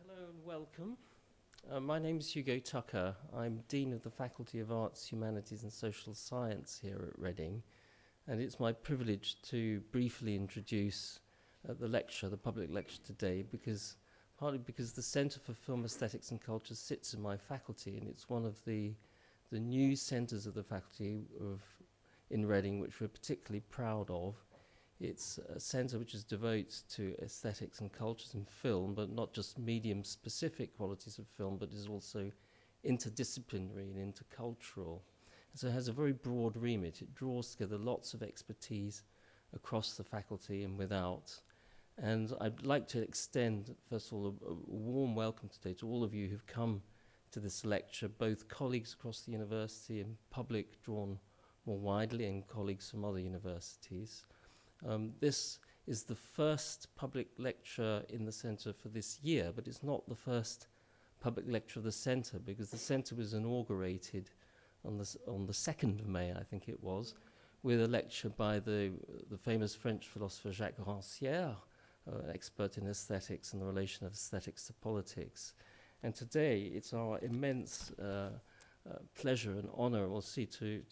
Hello and welcome. My name is Hugo Tucker. I'm Dean of the Faculty of Arts, Humanities and Social Science here at Reading, and it's my privilege to briefly introduce the public lecture today, partly because the Centre for Film Aesthetics and Culture sits in my faculty, and it's one of the new centres of the faculty in Reading, which we're particularly proud of. It's a centre which is devoted to aesthetics and cultures in film, but not just medium-specific qualities of film, but is also interdisciplinary and intercultural. And so it has a very broad remit. It draws together lots of expertise across the faculty and without. And I'd like to extend, first of all, a warm welcome today to all of you who've come to this lecture, both colleagues across the university and public drawn more widely, and colleagues from other universities. This is the first public lecture in the centre for this year, but it's not the first public lecture of the centre, because the centre was inaugurated on the 2nd of May, I think it was, with a lecture by the famous French philosopher Jacques Rancière, an expert in aesthetics and the relation of aesthetics to politics. And today it's our immense pleasure and honour, we'll see, to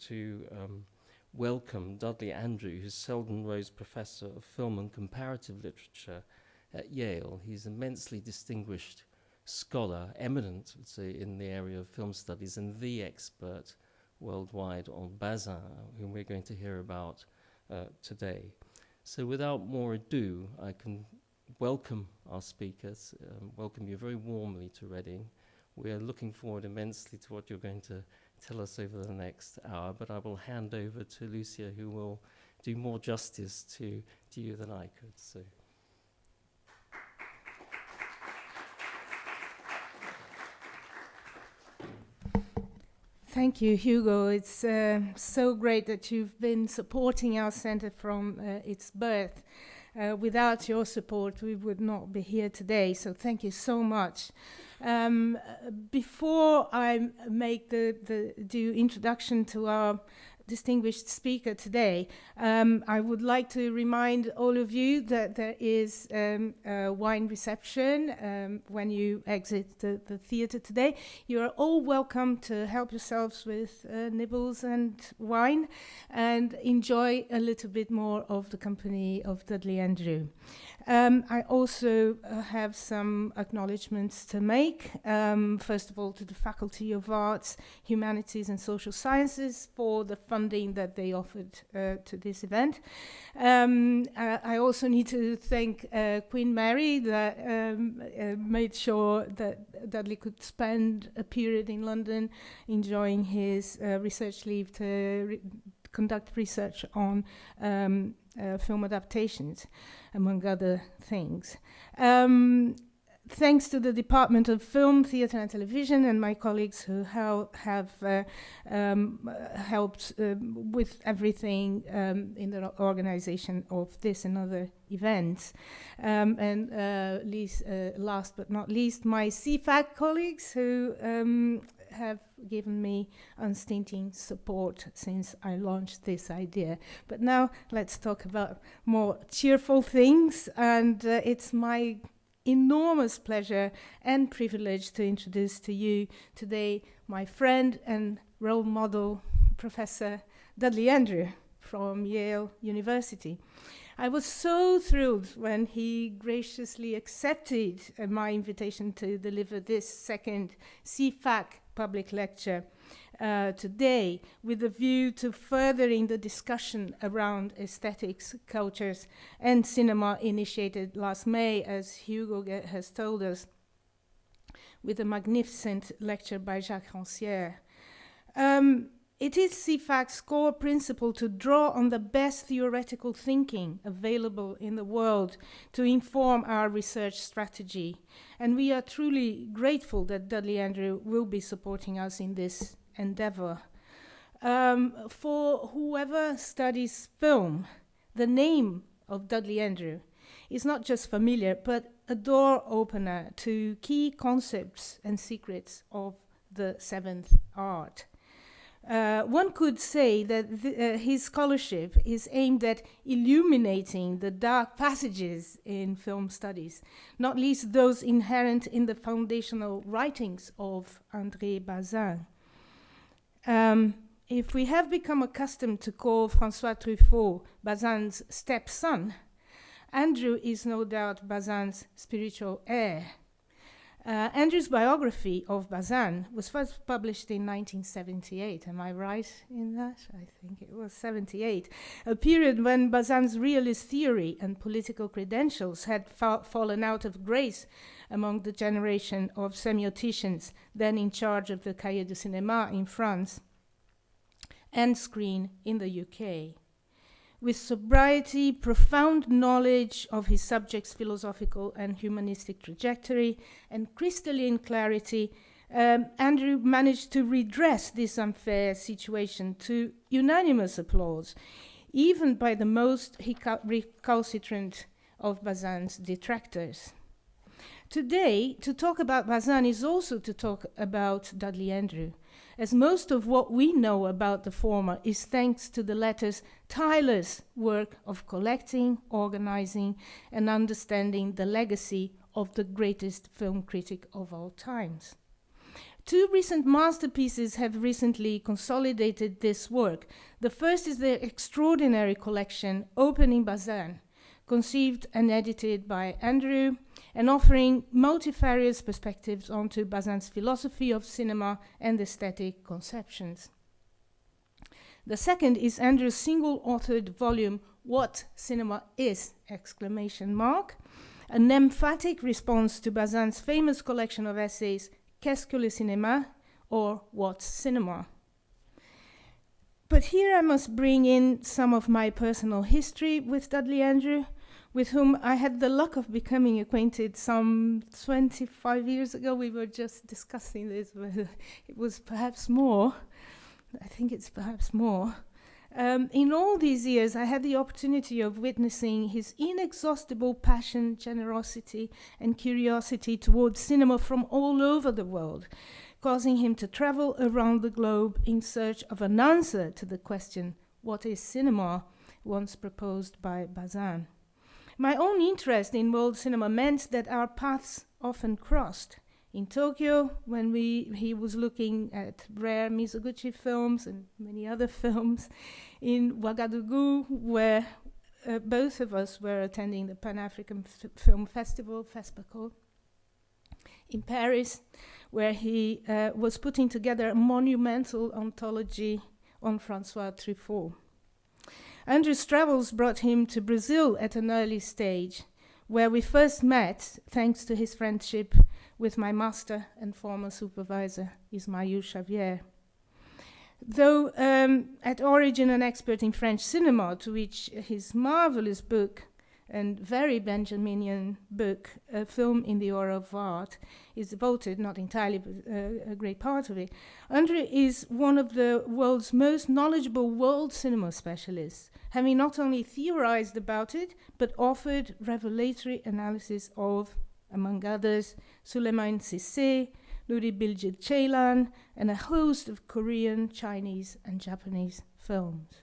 welcome Dudley Andrew, who's Selden Rose Professor of Film and Comparative Literature at Yale. He's an immensely distinguished scholar, eminent, let's say, in the area of film studies, and the expert worldwide on Bazin, whom we're going to hear about today. So without more ado, I can welcome our speakers, welcome you very warmly to Reading. We are looking forward immensely to what you're going to tell us over the next hour, but I will hand over to Lucia, who will do more justice to you than I could. So. Thank you, Hugo. It's so great that you've been supporting our centre from its birth. Without your support, we would not be here today, so thank you so much. Before I make the due introduction to our distinguished speaker today, I would like to remind all of you that there is a wine reception when you exit the theatre today. You are all welcome to help yourselves with nibbles and wine and enjoy a little bit more of the company of Dudley Andrew. I also have some acknowledgements to make. First of all, to the Faculty of Arts, Humanities and Social Sciences for the funding that they offered to this event. I also need to thank Queen Mary that made sure that Dudley could spend a period in London enjoying his research leave to conduct research on film adaptations, among other things. Thanks to the Department of Film, Theatre and Television and my colleagues who have helped with everything in the organization of this and other events. Last but not least, my CFAC colleagues who have given me unstinting support since I launched this idea. But now let's talk about more cheerful things, and it's my enormous pleasure and privilege to introduce to you today my friend and role model, Professor Dudley Andrew from Yale University. I was so thrilled when he graciously accepted my invitation to deliver this second CFAC public lecture today, with a view to furthering the discussion around aesthetics, cultures, and cinema initiated last May, as Hugo has told us, with a magnificent lecture by Jacques Rancière. It is CFAC's core principle to draw on the best theoretical thinking available in the world to inform our research strategy. And we are truly grateful that Dudley Andrew will be supporting us in this endeavor. For whoever studies film, the name of Dudley Andrew is not just familiar, but a door opener to key concepts and secrets of the seventh art. One could say that his scholarship is aimed at illuminating the dark passages in film studies, not least those inherent in the foundational writings of André Bazin. If we have become accustomed to call François Truffaut Bazin's stepson, Andrew is no doubt Bazin's spiritual heir. Andrew's biography of Bazin was first published in 1978. Am I right in that? I think it was 78. A period when Bazin's realist theory and political credentials had fallen out of grace among the generation of semioticians then in charge of the Cahiers du Cinéma in France and Screen in the UK. With sobriety, profound knowledge of his subject's philosophical and humanistic trajectory, and crystalline clarity, Andrew managed to redress this unfair situation to unanimous applause, even by the most recalcitrant of Bazin's detractors. Today, to talk about Bazin is also to talk about Dudley Andrew, as most of what we know about the former is thanks to the latter's tireless work of collecting, organizing, and understanding the legacy of the greatest film critic of all times. Two recent masterpieces have recently consolidated this work. The first is the extraordinary collection Opening Bazin, conceived and edited by Andrew, and offering multifarious perspectives onto Bazin's philosophy of cinema and aesthetic conceptions. The second is Andrew's single-authored volume, What Cinema Is! An emphatic response to Bazin's famous collection of essays, Qu'est-ce que le cinéma? Or What's Cinema? But here I must bring in some of my personal history with Dudley Andrew, with whom I had the luck of becoming acquainted some 25 years ago. We were just discussing this, whether it was perhaps more. I think it's perhaps more. In all these years, I had the opportunity of witnessing his inexhaustible passion, generosity, and curiosity towards cinema from all over the world, causing him to travel around the globe in search of an answer to the question, what is cinema, once proposed by Bazin. My own interest in world cinema meant that our paths often crossed. In Tokyo, when he was looking at rare Mizoguchi films and many other films. In Ouagadougou, where both of us were attending the Pan-African Film Festival, FESPACO. In Paris, where he was putting together a monumental anthology on François Truffaut. Andrew's travels brought him to Brazil at an early stage, where we first met thanks to his friendship with my master and former supervisor, Ismail Xavier. Though at origin an expert in French cinema, to which his marvelous book and very Benjaminian book, A Film in the Aura of Art, is devoted, not entirely, but a great part of it. André is one of the world's most knowledgeable world cinema specialists, having not only theorized about it, but offered revelatory analysis of, among others, Suleiman Sissé, Nuri Bilge Ceylan, and a host of Korean, Chinese, and Japanese films.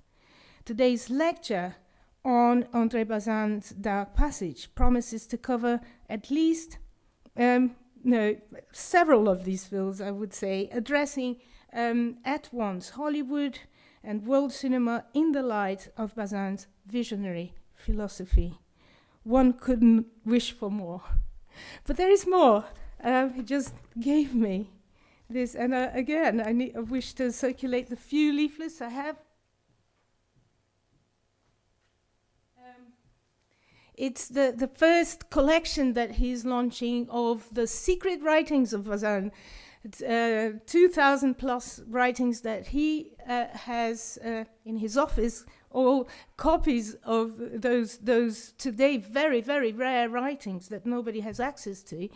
Today's lecture on André Bazin's Dark Passage promises to cover at least several of these films, I would say, addressing at once Hollywood and world cinema in the light of Bazin's visionary philosophy. One couldn't wish for more. But there is more. He just gave me this, and again, I wish to circulate the few leaflets I have. It's the first collection that he's launching of the secret writings of Bazin. It's 2,000 plus writings that he has in his office, all copies of those today very, very rare writings that nobody has access to.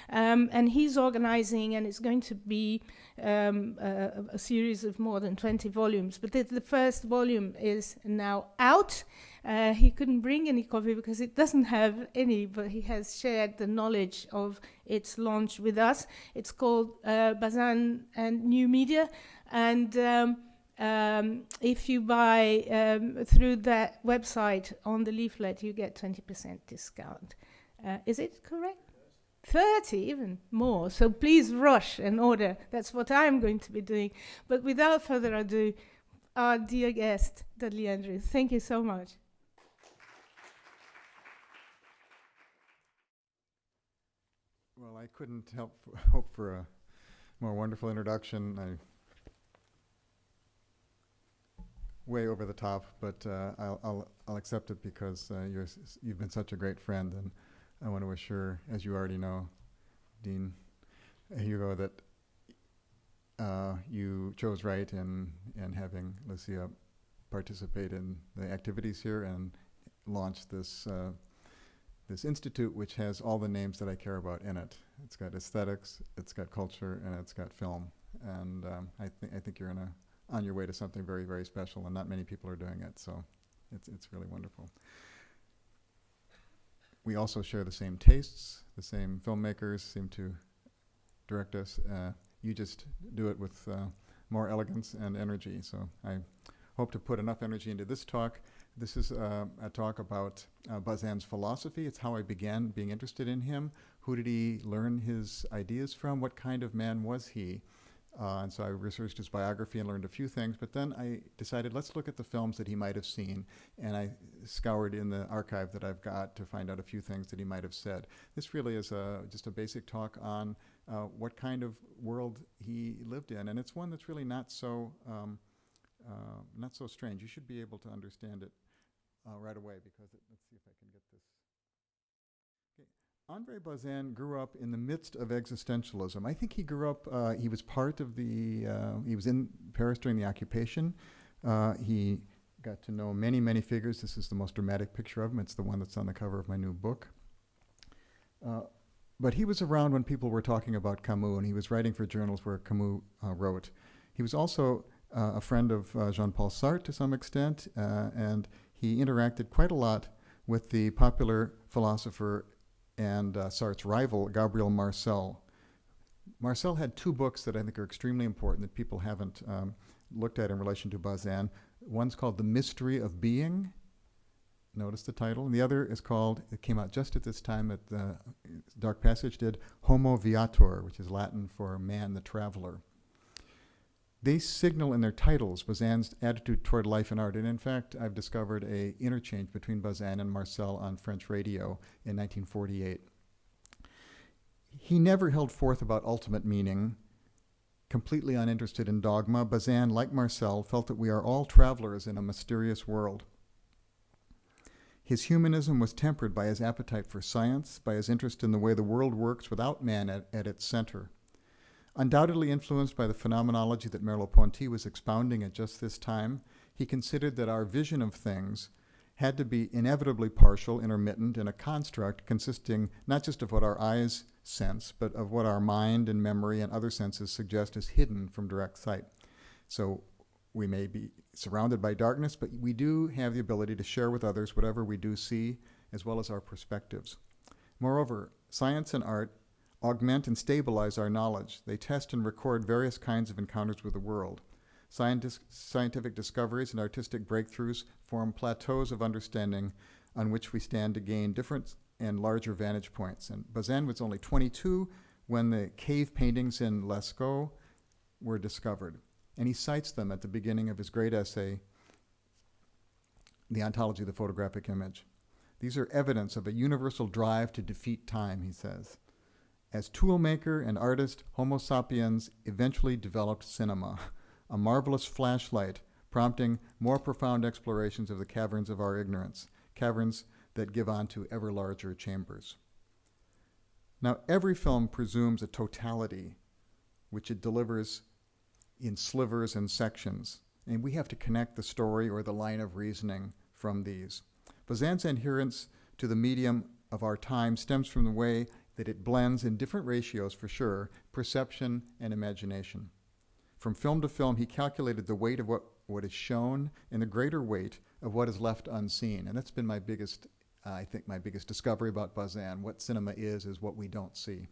And he's organizing, and it's going to be a series of more than 20 volumes. But the first volume is now out. He couldn't bring any copy because it doesn't have any, but he has shared the knowledge of its launch with us. It's called Bazin and New Media, and If you buy through that website on the leaflet, you get 20% discount. Is it correct? 30, even more. So please rush and order. That's what I'm going to be doing. But without further ado, our dear guest, Dudley André, thank you so much. Well, I couldn't hope for a more wonderful introduction. Way over the top, but I'll accept it because you've been such a great friend, and I want to assure, as you already know, Dean Hugo, that you chose right in having Lucia participate in the activities here and launch this this institute, which has all the names that I care about in it. It's got aesthetics, it's got culture, and it's got film. And I think you're on your way to something very, very special, and not many people are doing it, so it's really wonderful. We also share the same tastes, the same filmmakers seem to direct us. You just do it with more elegance and energy, so I hope to put enough energy into this talk. This is a talk about Bazan's philosophy. It's how I began being interested in him. Who did he learn his ideas from? What kind of man was he? And so I researched his biography and learned a few things, but then I decided, let's look at the films that he might have seen, and I scoured in the archive that I've got to find out a few things that he might have said. This really is just a basic talk on what kind of world he lived in, and it's one that's really not so strange. You should be able to understand it right away, because let's see if I can get this. André Bazin grew up in the midst of existentialism. I think he grew up, he was part of he was in Paris during the occupation. He got to know many, many figures. This is the most dramatic picture of him. It's the one that's on the cover of my new book. But he was around when people were talking about Camus, and he was writing for journals where Camus wrote. He was also a friend of Jean-Paul Sartre to some extent, and he interacted quite a lot with the popular philosopher and Sartre's rival, Gabriel Marcel. Marcel had two books that I think are extremely important that people haven't looked at in relation to Bazin. One's called The Mystery of Being. Notice the title. And the other is called, it came out just at this time that Dark Passage did, Homo Viator, which is Latin for man the traveler. They signal in their titles Bazin's attitude toward life and art. And in fact, I've discovered an interchange between Bazin and Marcel on French radio in 1948. He never held forth about ultimate meaning. Completely uninterested in dogma, Bazin, like Marcel, felt that we are all travelers in a mysterious world. His humanism was tempered by his appetite for science, by his interest in the way the world works without man at its center. Undoubtedly influenced by the phenomenology that Merleau-Ponty was expounding at just this time, he considered that our vision of things had to be inevitably partial, intermittent, in a construct consisting not just of what our eyes sense, but of what our mind and memory and other senses suggest is hidden from direct sight. So we may be surrounded by darkness, but we do have the ability to share with others whatever we do see, as well as our perspectives. Moreover, science and art augment and stabilize our knowledge. They test and record various kinds of encounters with the world. Scientific discoveries and artistic breakthroughs form plateaus of understanding on which we stand to gain different and larger vantage points. And Bazin was only 22 when the cave paintings in Lascaux were discovered. And he cites them at the beginning of his great essay, The Ontology of the Photographic Image. These are evidence of a universal drive to defeat time, he says. As toolmaker and artist, Homo sapiens eventually developed cinema, a marvelous flashlight prompting more profound explorations of the caverns of our ignorance, caverns that give on to ever larger chambers. Now, every film presumes a totality, which it delivers in slivers and sections, and we have to connect the story or the line of reasoning from these. Bazin's adherence to the medium of our time stems from the way that it blends in different ratios, for sure, perception and imagination. From film to film, he calculated the weight of what is shown and the greater weight of what is left unseen. And that's been my biggest, I think, my biggest discovery about Bazin. What cinema is what we don't see.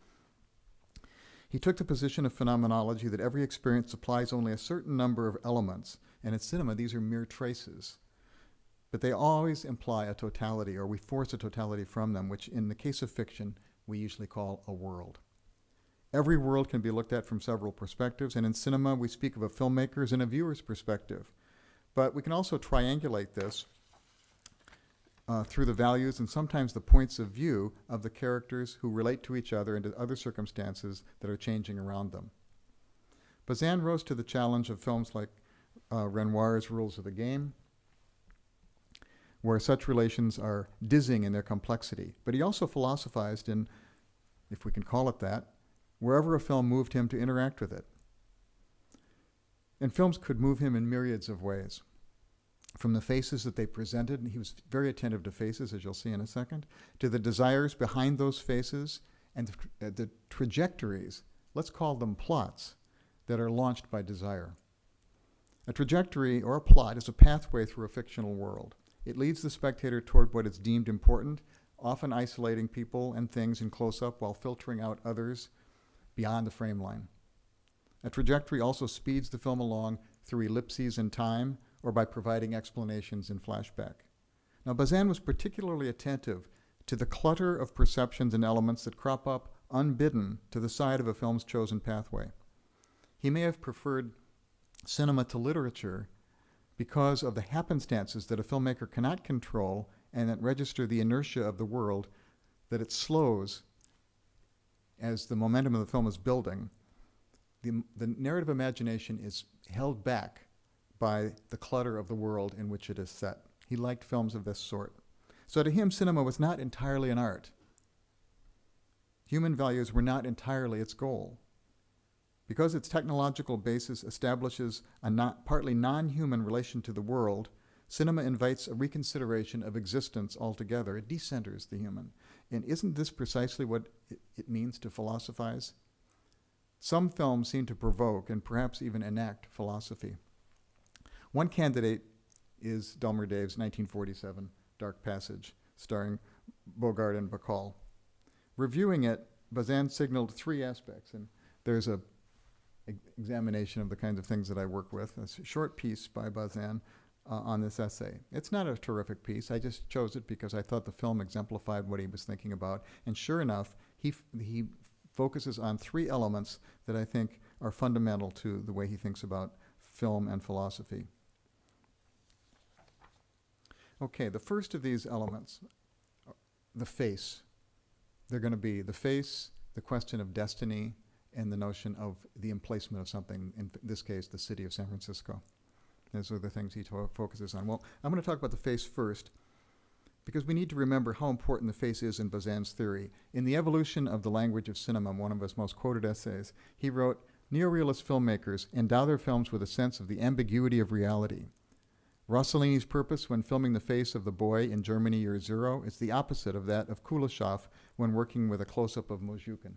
He took the position of phenomenology that every experience supplies only a certain number of elements, And in cinema, these are mere traces. But they always imply a totality, or we force a totality from them, which in the case of fiction, we usually call a world. Every world can be looked at from several perspectives, and in cinema, we speak of a filmmaker's and a viewer's perspective. But we can also triangulate this through the values and sometimes the points of view of the characters who relate to each other and to other circumstances that are changing around them. Bazin rose to the challenge of films like Renoir's Rules of the Game, where such relations are dizzying in their complexity. But he also philosophized in, if we can call it that, wherever a film moved him to interact with it. And films could move him in myriads of ways. From the faces that they presented, and he was very attentive to faces, as you'll see in a second, to the desires behind those faces, and the trajectories, let's call them plots, that are launched by desire. A trajectory or a plot is a pathway through a fictional world. It leads the spectator toward what is deemed important, often isolating people and things in close-up while filtering out others beyond the frame line. A trajectory also speeds the film along through ellipses in time or by providing explanations in flashback. Now, Bazin was particularly attentive to the clutter of perceptions and elements that crop up unbidden to the side of a film's chosen pathway. He may have preferred cinema to literature because of the happenstances that a filmmaker cannot control and that register the inertia of the world, that it slows as the momentum of the film is building. The narrative imagination is held back by the clutter of the world in which it is set. He liked films of this sort. So to him, cinema was not entirely an art. Human values were not entirely its goal. Because its technological basis establishes a partly non-human relation to the world, cinema invites a reconsideration of existence altogether. It decenters the human. And isn't this precisely what it means to philosophize? Some films seem to provoke and perhaps even enact philosophy. One candidate is Delmer Dave's 1947 Dark Passage, starring Bogart and Bacall. Reviewing it, Bazin signaled three aspects, and there's a examination of the kinds of things that I work with. It's a short piece by Bazin on this essay. It's not a terrific piece. I just chose it because I thought the film exemplified what he was thinking about. And sure enough, he focuses on three elements that I think are fundamental to the way he thinks about film and philosophy. Okay, the first of these elements, the face. They're going to be the face, the question of destiny, and the notion of the emplacement of something, in this case, the city of San Francisco. Those are the things he focuses on. Well, I'm going to talk about the face first, because we need to remember how important the face is in Bazin's theory. In The Evolution of the Language of Cinema, one of his most quoted essays, he wrote, "Neorealist filmmakers endow their films with a sense of the ambiguity of reality. Rossellini's purpose when filming the face of the boy in Germany Year Zero is the opposite of that of Kuleshov when working with a close-up of Muzhukin.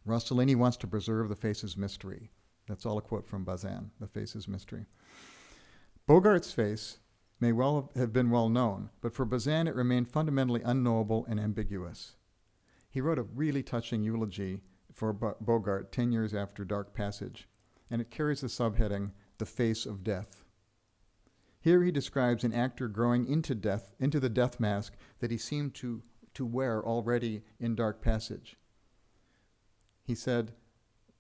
Rossellini wants to preserve the face's mystery." That's all a quote from Bazin, the face's mystery. Bogart's face may well have been well known, but for Bazin it remained fundamentally unknowable and ambiguous. He wrote a really touching eulogy for Bogart 10 years after Dark Passage, and it carries the subheading, "The Face of Death." Here he describes an actor growing into the death mask that he seemed to wear already in Dark Passage. He said,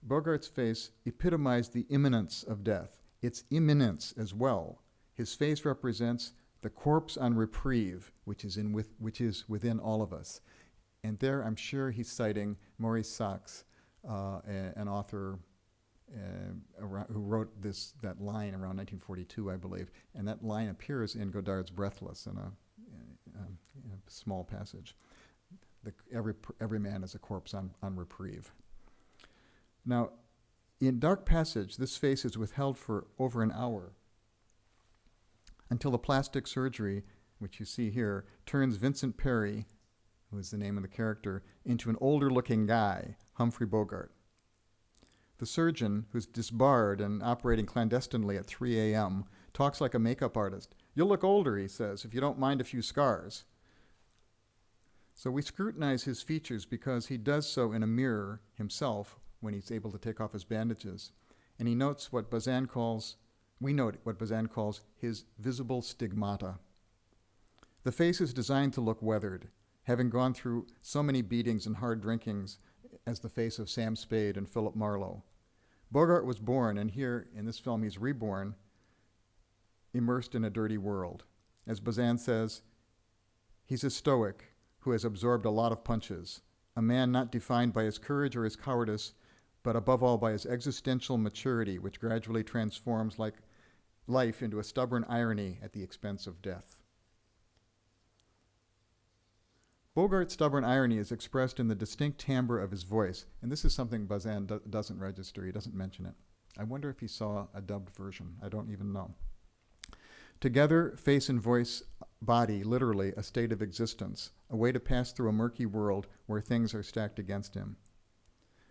Bogart's face epitomized the imminence of death, its imminence as well. His face represents the corpse on reprieve, which is within all of us. And there, I'm sure he's citing Maurice Sachs, an author who wrote that line around 1942, I believe. And that line appears in Godard's Breathless in a small passage. Every man is a corpse on reprieve. Now, in Dark Passage, this face is withheld for over an hour until the plastic surgery, which you see here, turns Vincent Perry, who is the name of the character, into an older-looking guy, Humphrey Bogart. The surgeon, who's disbarred and operating clandestinely at 3 a.m., talks like a makeup artist. "You'll look older," he says, "if you don't mind a few scars." So we scrutinize his features because he does so in a mirror himself when he's able to take off his bandages. And he notes what Bazin calls we note what Bazin calls his visible stigmata. The face is designed to look weathered, having gone through so many beatings and hard drinkings as the face of Sam Spade and Philip Marlowe. Bogart was born, and here in this film he's reborn, immersed in a dirty world. As Bazin says, he's a stoic who has absorbed a lot of punches, a man not defined by his courage or his cowardice, but above all by his existential maturity, which gradually transforms like life into a stubborn irony at the expense of death. Bogart's stubborn irony is expressed in the distinct timbre of his voice, and this is something Bazin doesn't register. He doesn't mention it. I wonder if he saw a dubbed version. I don't even know. Together, face and voice body literally a state of existence, a way to pass through a murky world where things are stacked against him.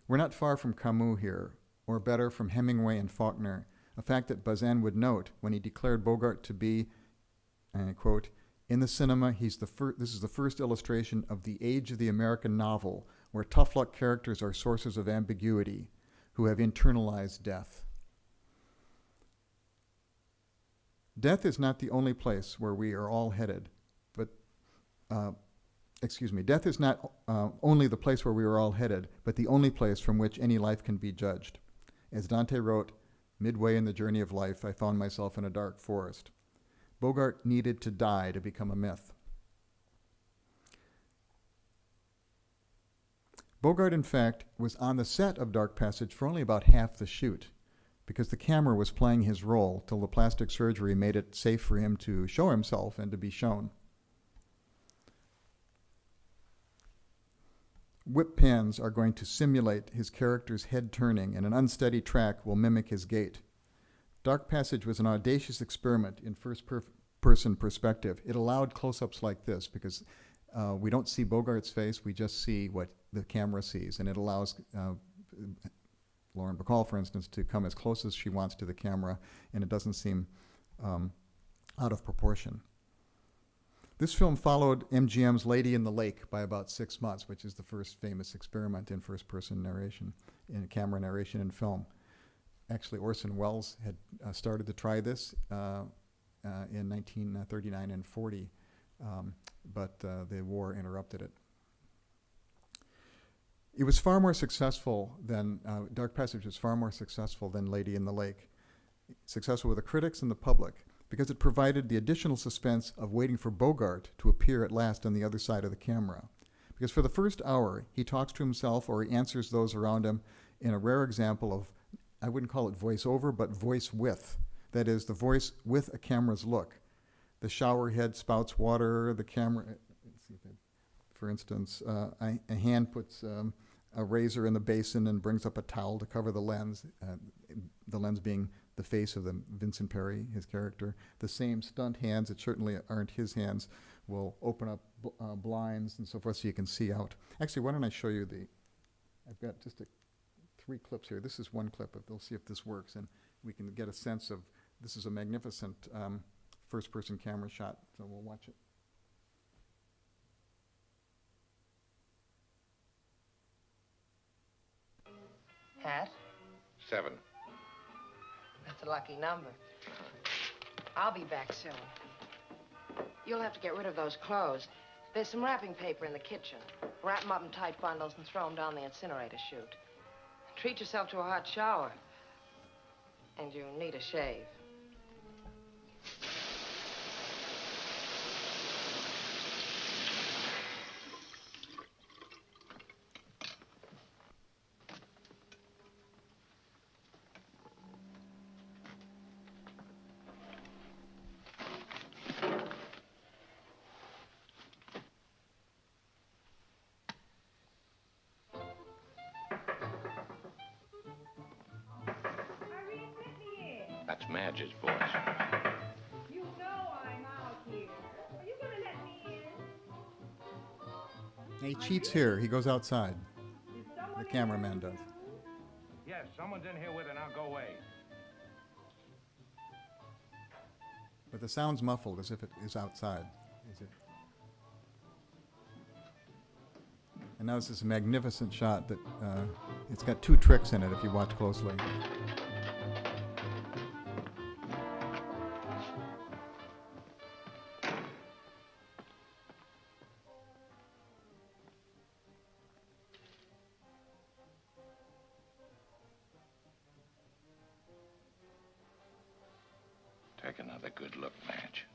We're not far from Camus here, or better, from Hemingway and Faulkner, a fact that Bazin would note when he declared Bogart to be, and I quote, "In the cinema, this is the first illustration of the age of the American novel, where tough luck characters are sources of ambiguity, who have internalized death." Death is not the only place where we are all headed, death is not only the place where we are all headed, but the only place from which any life can be judged. As Dante wrote, midway in the journey of life, I found myself in a dark forest. Bogart needed to die to become a myth. Bogart, in fact, was on the set of Dark Passage for only about half the shoot, because the camera was playing his role till the plastic surgery made it safe for him to show himself and to be shown. Whip pans are going to simulate his character's head turning, and an unsteady track will mimic his gait. Dark Passage was an audacious experiment in first-person perspective. It allowed close-ups like this because we don't see Bogart's face, we just see what the camera sees, and it allows Lauren Bacall, for instance, to come as close as she wants to the camera, and it doesn't seem out of proportion. This film followed MGM's Lady in the Lake by about 6 months, which is the first famous experiment in first-person narration, in camera narration in film. Actually, Orson Welles had started to try this in 1939 and 40, but the war interrupted it. It was far more successful than, Dark Passage was far more successful than Lady in the Lake. Successful with the critics and the public, because it provided the additional suspense of waiting for Bogart to appear at last on the other side of the camera. Because for the first hour, he talks to himself or he answers those around him in a rare example of, I wouldn't call it voice over, but voice with. That is, the voice with a camera's look. The shower head spouts water, the camera, let's see if it, for instance, a hand puts a razor in the basin and brings up a towel to cover the lens being the face of the Vincent Perry, his character. The same stunt hands, that certainly aren't his hands, will open up blinds and so forth so you can see out. Actually, why don't I show you I've got just 3 clips here. This is one clip, we'll see if this works, and we can get a sense of, this is a magnificent first-person camera shot, so we'll watch it. Hat? 7. That's a lucky number. I'll be back soon. You'll have to get rid of those clothes. There's some wrapping paper in the kitchen. Wrap them up in tight bundles and throw them down the incinerator chute. Treat yourself to a hot shower. And you need a shave. That's Madge's voice. You know I'm out here. Are you gonna let me in? He cheats here. He goes outside. Is someone The cameraman does. Yes, someone's in here with her. Now go away. But the sound's muffled as if it is outside. And now this is a magnificent shot that it's got 2 tricks in it if you watch closely. Take another good look, Madge.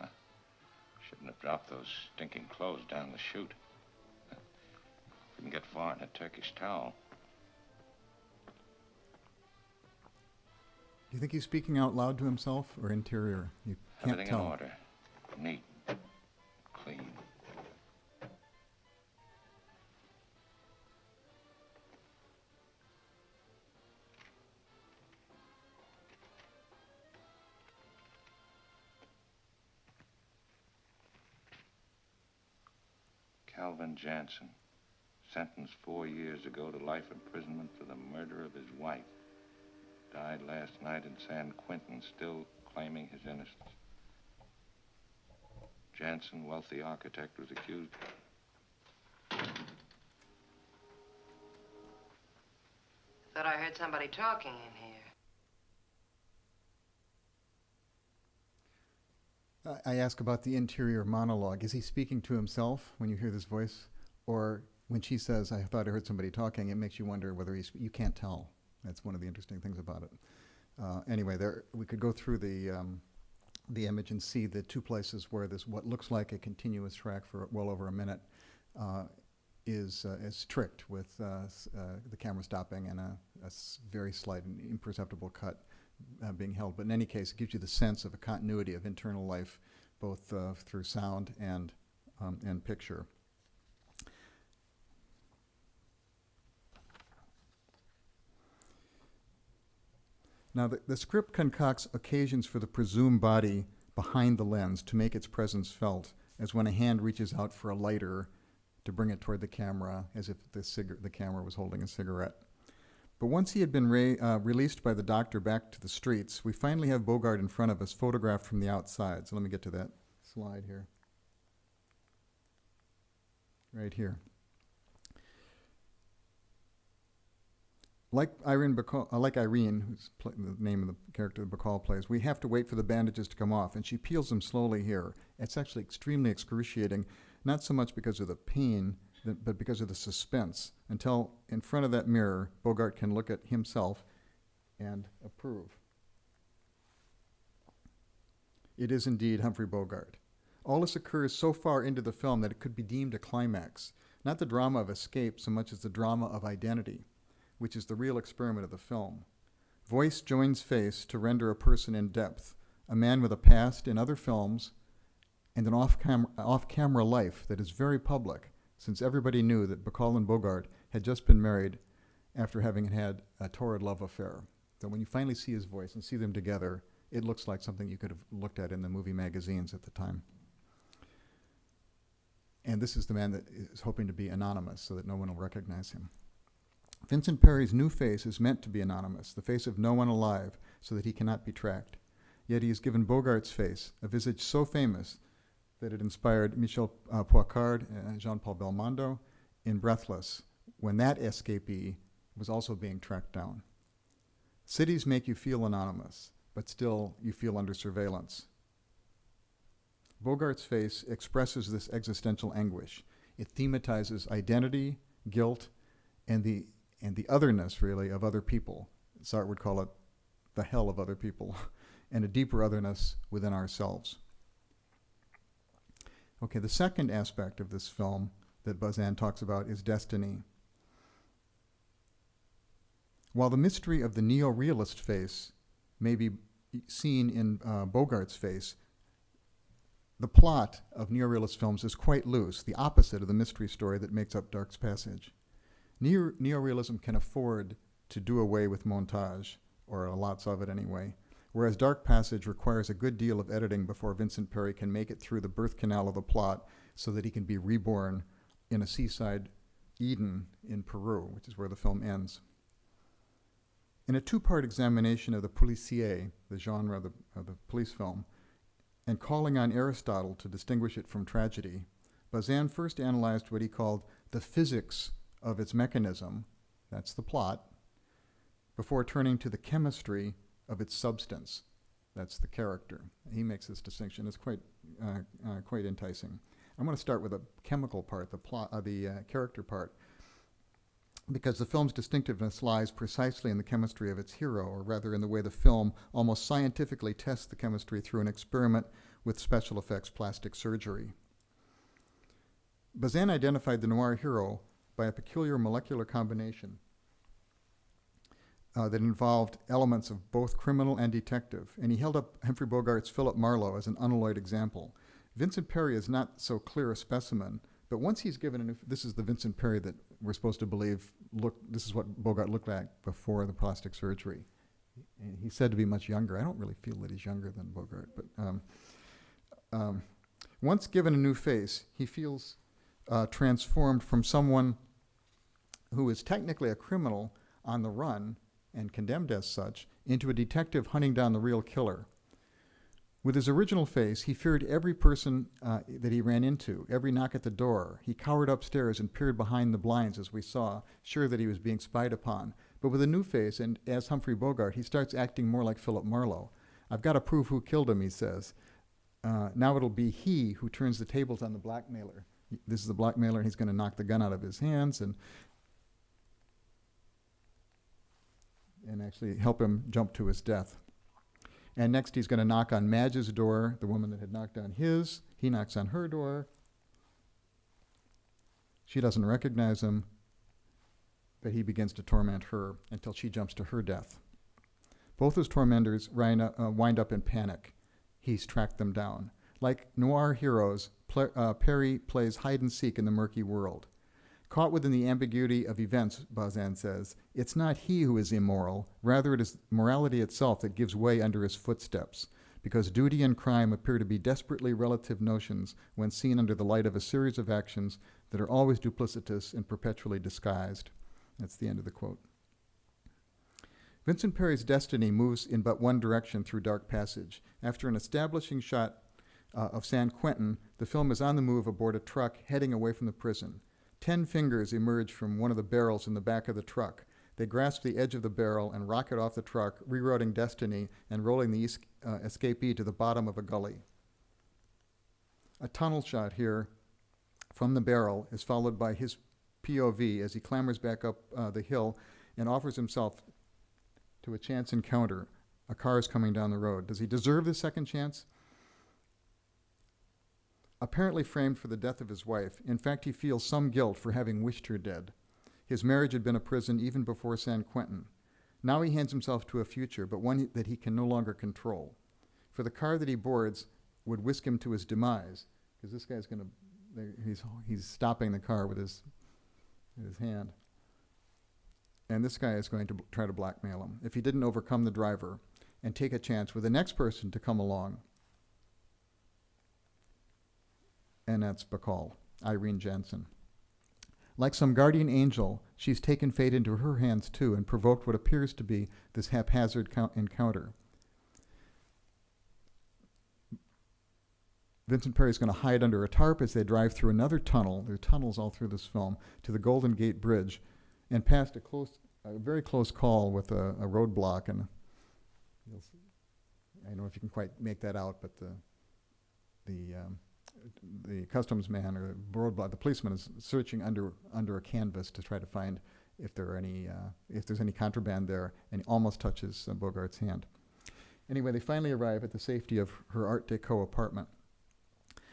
Huh. Shouldn't have dropped those stinking clothes down the chute. Couldn't get far in a Turkish towel. Do you think he's speaking out loud to himself or interior? You can't Everything tell. in order. Neat. Clean. Calvin Jansen, sentenced 4 years ago to life imprisonment for the murder of his wife. Died last night in San Quentin, still claiming his innocence. Jansen, wealthy architect, was accused. Thought I heard somebody talking in here. I ask about the interior monologue. Is he speaking to himself when you hear this voice? Or when she says, I thought I heard somebody talking, it makes you wonder whether you can't tell. That's one of the interesting things about it. Anyway, we could go through the image and see the two places where this, what looks like a continuous track for well over a minute, is tricked with the camera stopping and a very slight and imperceptible cut being held. But in any case, it gives you the sense of a continuity of internal life, both through sound and picture. Now, the script concocts occasions for the presumed body behind the lens to make its presence felt, as when a hand reaches out for a lighter to bring it toward the camera, as if the camera was holding a cigarette. But once he had been released by the doctor back to the streets, we finally have Bogart in front of us, photographed from the outside. So let me get to that slide here. Right here. Like Irene, who's the name of the character that Bacall plays, we have to wait for the bandages to come off, and she peels them slowly here. It's actually extremely excruciating, not so much because of the pain, but because of the suspense, until in front of that mirror, Bogart can look at himself and approve. It is indeed Humphrey Bogart. All this occurs so far into the film that it could be deemed a climax, not the drama of escape so much as the drama of identity, which is the real experiment of the film. Voice joins face to render a person in depth, a man with a past in other films, and an off-camera life that is very public, since everybody knew that Bacall and Bogart had just been married after having had a torrid love affair. So when you finally see his voice and see them together, it looks like something you could have looked at in the movie magazines at the time. And this is the man that is hoping to be anonymous so that no one will recognize him. Vincent Perry's new face is meant to be anonymous, the face of no one alive, so that he cannot be tracked. Yet he has given Bogart's face, a visage so famous that it inspired Michel Poicard and Jean-Paul Belmondo in Breathless, when that escapee was also being tracked down. Cities make you feel anonymous, but still you feel under surveillance. Bogart's face expresses this existential anguish. It thematizes identity, guilt, and the otherness, really, of other people. Sartre would call it the hell of other people, and a deeper otherness within ourselves. Okay, the second aspect of this film that Bazin talks about is destiny. While the mystery of the neorealist face may be seen in Bogart's face, the plot of neorealist films is quite loose, the opposite of the mystery story that makes up Dark's Passage. Neorealism can afford to do away with montage, or lots of it anyway, whereas Dark Passage requires a good deal of editing before Vincent Perry can make it through the birth canal of the plot so that he can be reborn in a seaside Eden in Peru, which is where the film ends. In a two-part examination of the policier, the genre of the police film, and calling on Aristotle to distinguish it from tragedy, Bazin first analyzed what he called the physics of its mechanism, that's the plot, before turning to the chemistry of its substance, that's the character. He makes this distinction. It's quite enticing. I'm going to start with the chemical part, the plot, the character part, because the film's distinctiveness lies precisely in the chemistry of its hero, or rather in the way the film almost scientifically tests the chemistry through an experiment with special effects plastic surgery. Bazin identified the noir hero by a peculiar molecular combination that involved elements of both criminal and detective, and he held up Humphrey Bogart's Philip Marlowe as an unalloyed example. Vincent Perry is not so clear a specimen, but once he's given this is the Vincent Perry that we're supposed to believe, this is what Bogart looked like before the plastic surgery. And he's said to be much younger. I don't really feel that he's younger than Bogart, but once given a new face, he feels transformed from someone who is technically a criminal on the run and condemned as such, into a detective hunting down the real killer. With his original face, he feared every person that he ran into, every knock at the door. He cowered upstairs and peered behind the blinds, as we saw, sure that he was being spied upon. But with a new face, and as Humphrey Bogart, he starts acting more like Philip Marlowe. I've got to prove who killed him, he says. Now it'll be he who turns the tables on the blackmailer. This is the blackmailer, and he's going to knock the gun out of his hands and actually help him jump to his death. And next he's going to knock on Madge's door, the woman that had knocked on his. He knocks on her door. She doesn't recognize him, but he begins to torment her until she jumps to her death. Both his tormentors wind up in panic. He's tracked them down. Like noir heroes, Perry plays hide and seek in the murky world. Caught within the ambiguity of events, Bazin says, it's not he who is immoral, rather it is morality itself that gives way under his footsteps, because duty and crime appear to be desperately relative notions when seen under the light of a series of actions that are always duplicitous and perpetually disguised. That's the end of the quote. Vincent Perry's destiny moves in but one direction through Dark Passage. After an establishing shot of San Quentin, the film is on the move aboard a truck heading away from the prison. 10 fingers emerge from one of the barrels in the back of the truck. They grasp the edge of the barrel and rocket off the truck, rerouting destiny and rolling the escapee to the bottom of a gully. A tunnel shot here from the barrel is followed by his POV as he clambers back up the hill and offers himself to a chance encounter. A car is coming down the road. Does he deserve this second chance? Apparently framed for the death of his wife, in fact he feels some guilt for having wished her dead. His marriage had been a prison even before San Quentin. Now he hands himself to a future, but one that he can no longer control. For the car that he boards would whisk him to his demise, because this guy's going to, he's stopping the car with his hand. And this guy is going to try to blackmail him. If he didn't overcome the driver and take a chance with the next person to come along, and that's Bacall, Irene Jansen. Like some guardian angel, she's taken fate into her hands too and provoked what appears to be this haphazard encounter. Vincent Perry's going to hide under a tarp as they drive through another tunnel. There are tunnels all through this film, to the Golden Gate Bridge, and past a very close call with a roadblock. And I don't know if you can quite make that out, but the customs man or roadblock, the policeman is searching under a canvas to try to find if there's any contraband there, and he almost touches Bogart's hand. Anyway, they finally arrive at the safety of her Art Deco apartment.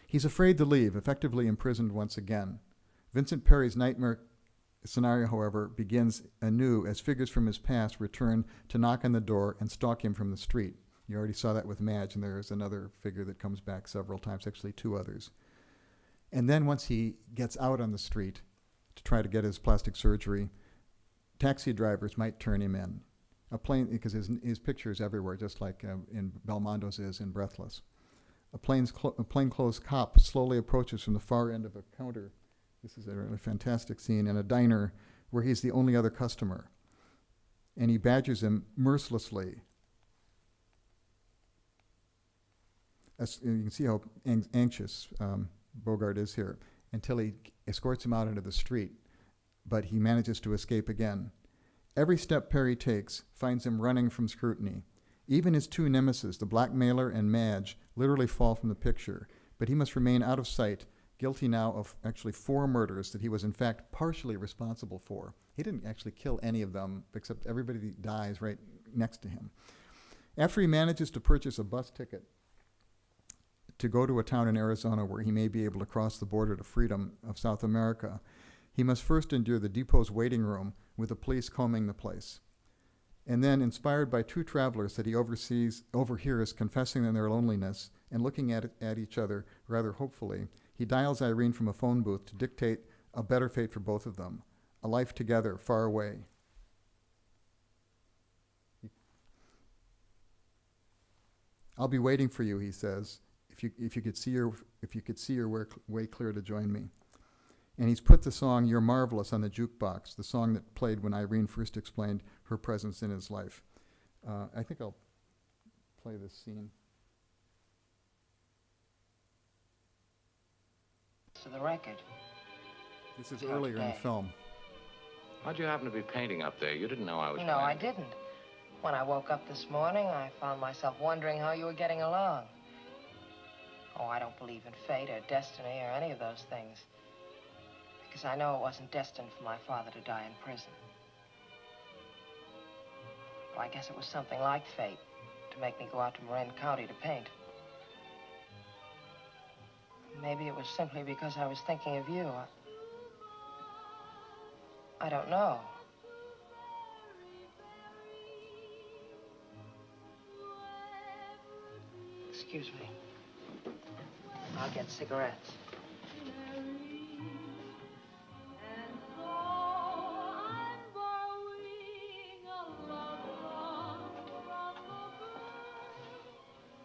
He's afraid to leave, effectively imprisoned once again. Vincent Perry's nightmare scenario, however, begins anew as figures from his past return to knock on the door and stalk him from the street. You already saw that with Madge, and there's another figure that comes back several times, actually 2 others. And then once he gets out on the street to try to get his plastic surgery, taxi drivers might turn him in. Because his picture is everywhere, just like in Belmondo's is in Breathless. A plainclothes cop slowly approaches from the far end of a counter. This is a really fantastic scene in a diner where he's the only other customer. And he badgers him mercilessly. You can see how anxious Bogart is here, until he escorts him out into the street, but he manages to escape again. Every step Perry takes finds him running from scrutiny. Even his 2 nemesis, the blackmailer and Madge, literally fall from the picture, but he must remain out of sight guilty now of actually 4 murders that he was in fact partially responsible for. He didn't actually kill any of them, except everybody dies right next to him. After he manages to purchase a bus ticket to go to a town in Arizona where he may be able to cross the border to freedom of South America, he must first endure the depot's waiting room with the police combing the place. And then, inspired by 2 travelers that he overhears confessing in their loneliness and looking at each other rather hopefully, he dials Irene from a phone booth to dictate a better fate for both of them, a life together, far away. I'll be waiting for you, he says, if you could see your way clear to join me. And he's put the song You're Marvelous on the jukebox, the song that played when Irene first explained her presence in his life. I think I'll play this scene. To the record. This is earlier in the film. How'd you happen to be painting up there? You didn't know I was No, I painting. didn't. When I woke up this morning, I found myself wondering how you were getting along. Oh, I don't believe in fate or destiny or any of those things. Because I know it wasn't destined for my father to die in prison. Well, I guess it was something like fate to make me go out to Marin County to paint. Maybe it was simply because I was thinking of you. I don't know. Excuse me. I'll get cigarettes.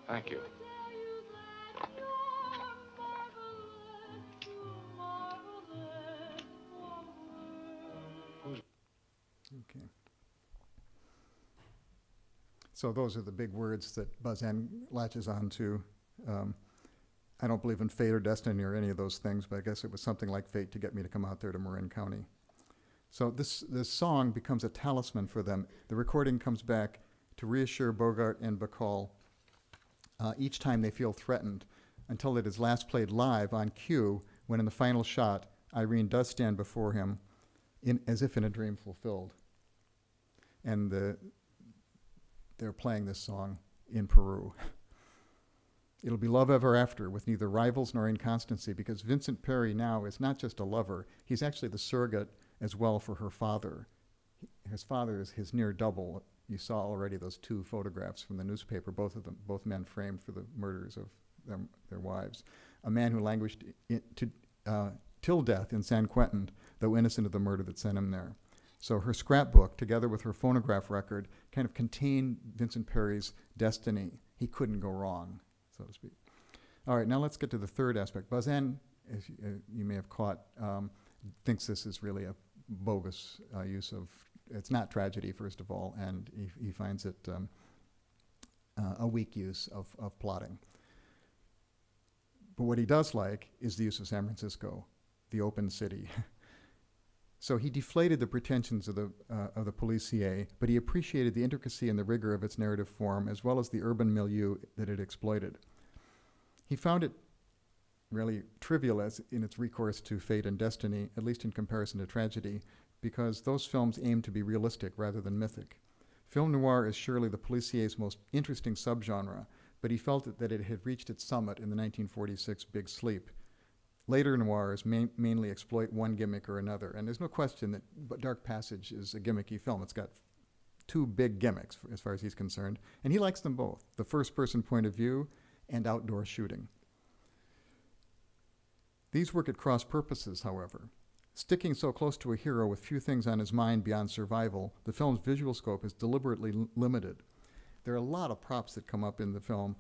Thank you. Okay. So those are the big words that Bazin latches on to. I don't believe in fate or destiny or any of those things, but I guess it was something like fate to get me to come out there to Marin County. So this song becomes a talisman for them. The recording comes back to reassure Bogart and Bacall each time they feel threatened, until it is last played live on cue when in the final shot, Irene does stand before him as if in a dream fulfilled. And they're playing this song in Peru. It'll be love ever after, with neither rivals nor inconstancy, because Vincent Perry now is not just a lover, he's actually the surrogate as well for her father. His father is his near double. You saw already those 2 photographs from the newspaper, both men framed for the murders of their wives. A man who languished till death in San Quentin, though innocent of the murder that sent him there. So her scrapbook, together with her phonograph record, kind of contained Vincent Perry's destiny. He couldn't go wrong, so to speak. All right, now let's get to the third aspect. Bazin, as you may have caught, thinks this is really a bogus use of, it's not tragedy, first of all, and he finds it a weak use of plotting. But what he does like is the use of San Francisco, the open city. So he deflated the pretensions of the policier, but he appreciated the intricacy and the rigor of its narrative form, as well as the urban milieu that it exploited. He found it really trivial in its recourse to fate and destiny, at least in comparison to tragedy, because those films aim to be realistic rather than mythic. Film noir is surely the policier's most interesting subgenre, but he felt that it had reached its summit in the 1946 Big Sleep. Later noirs mainly exploit one gimmick or another, and there's no question that Dark Passage is a gimmicky film. It's got 2 big gimmicks as far as he's concerned, and he likes them both, the first-person point of view and outdoor shooting. These work at cross purposes, however. Sticking so close to a hero with few things on his mind beyond survival, the film's visual scope is deliberately limited. There are a lot of props that come up in the film.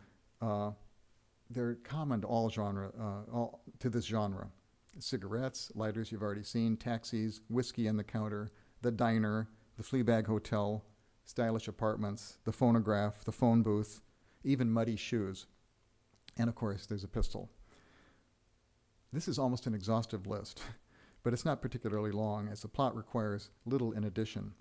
They're common to this genre. Cigarettes, lighters you've already seen, taxis, whiskey on the counter, the diner, the Fleabag Hotel, stylish apartments, the phonograph, the phone booth, even muddy shoes. And of course, there's a pistol. This is almost an exhaustive list, but it's not particularly long, as the plot requires little in addition.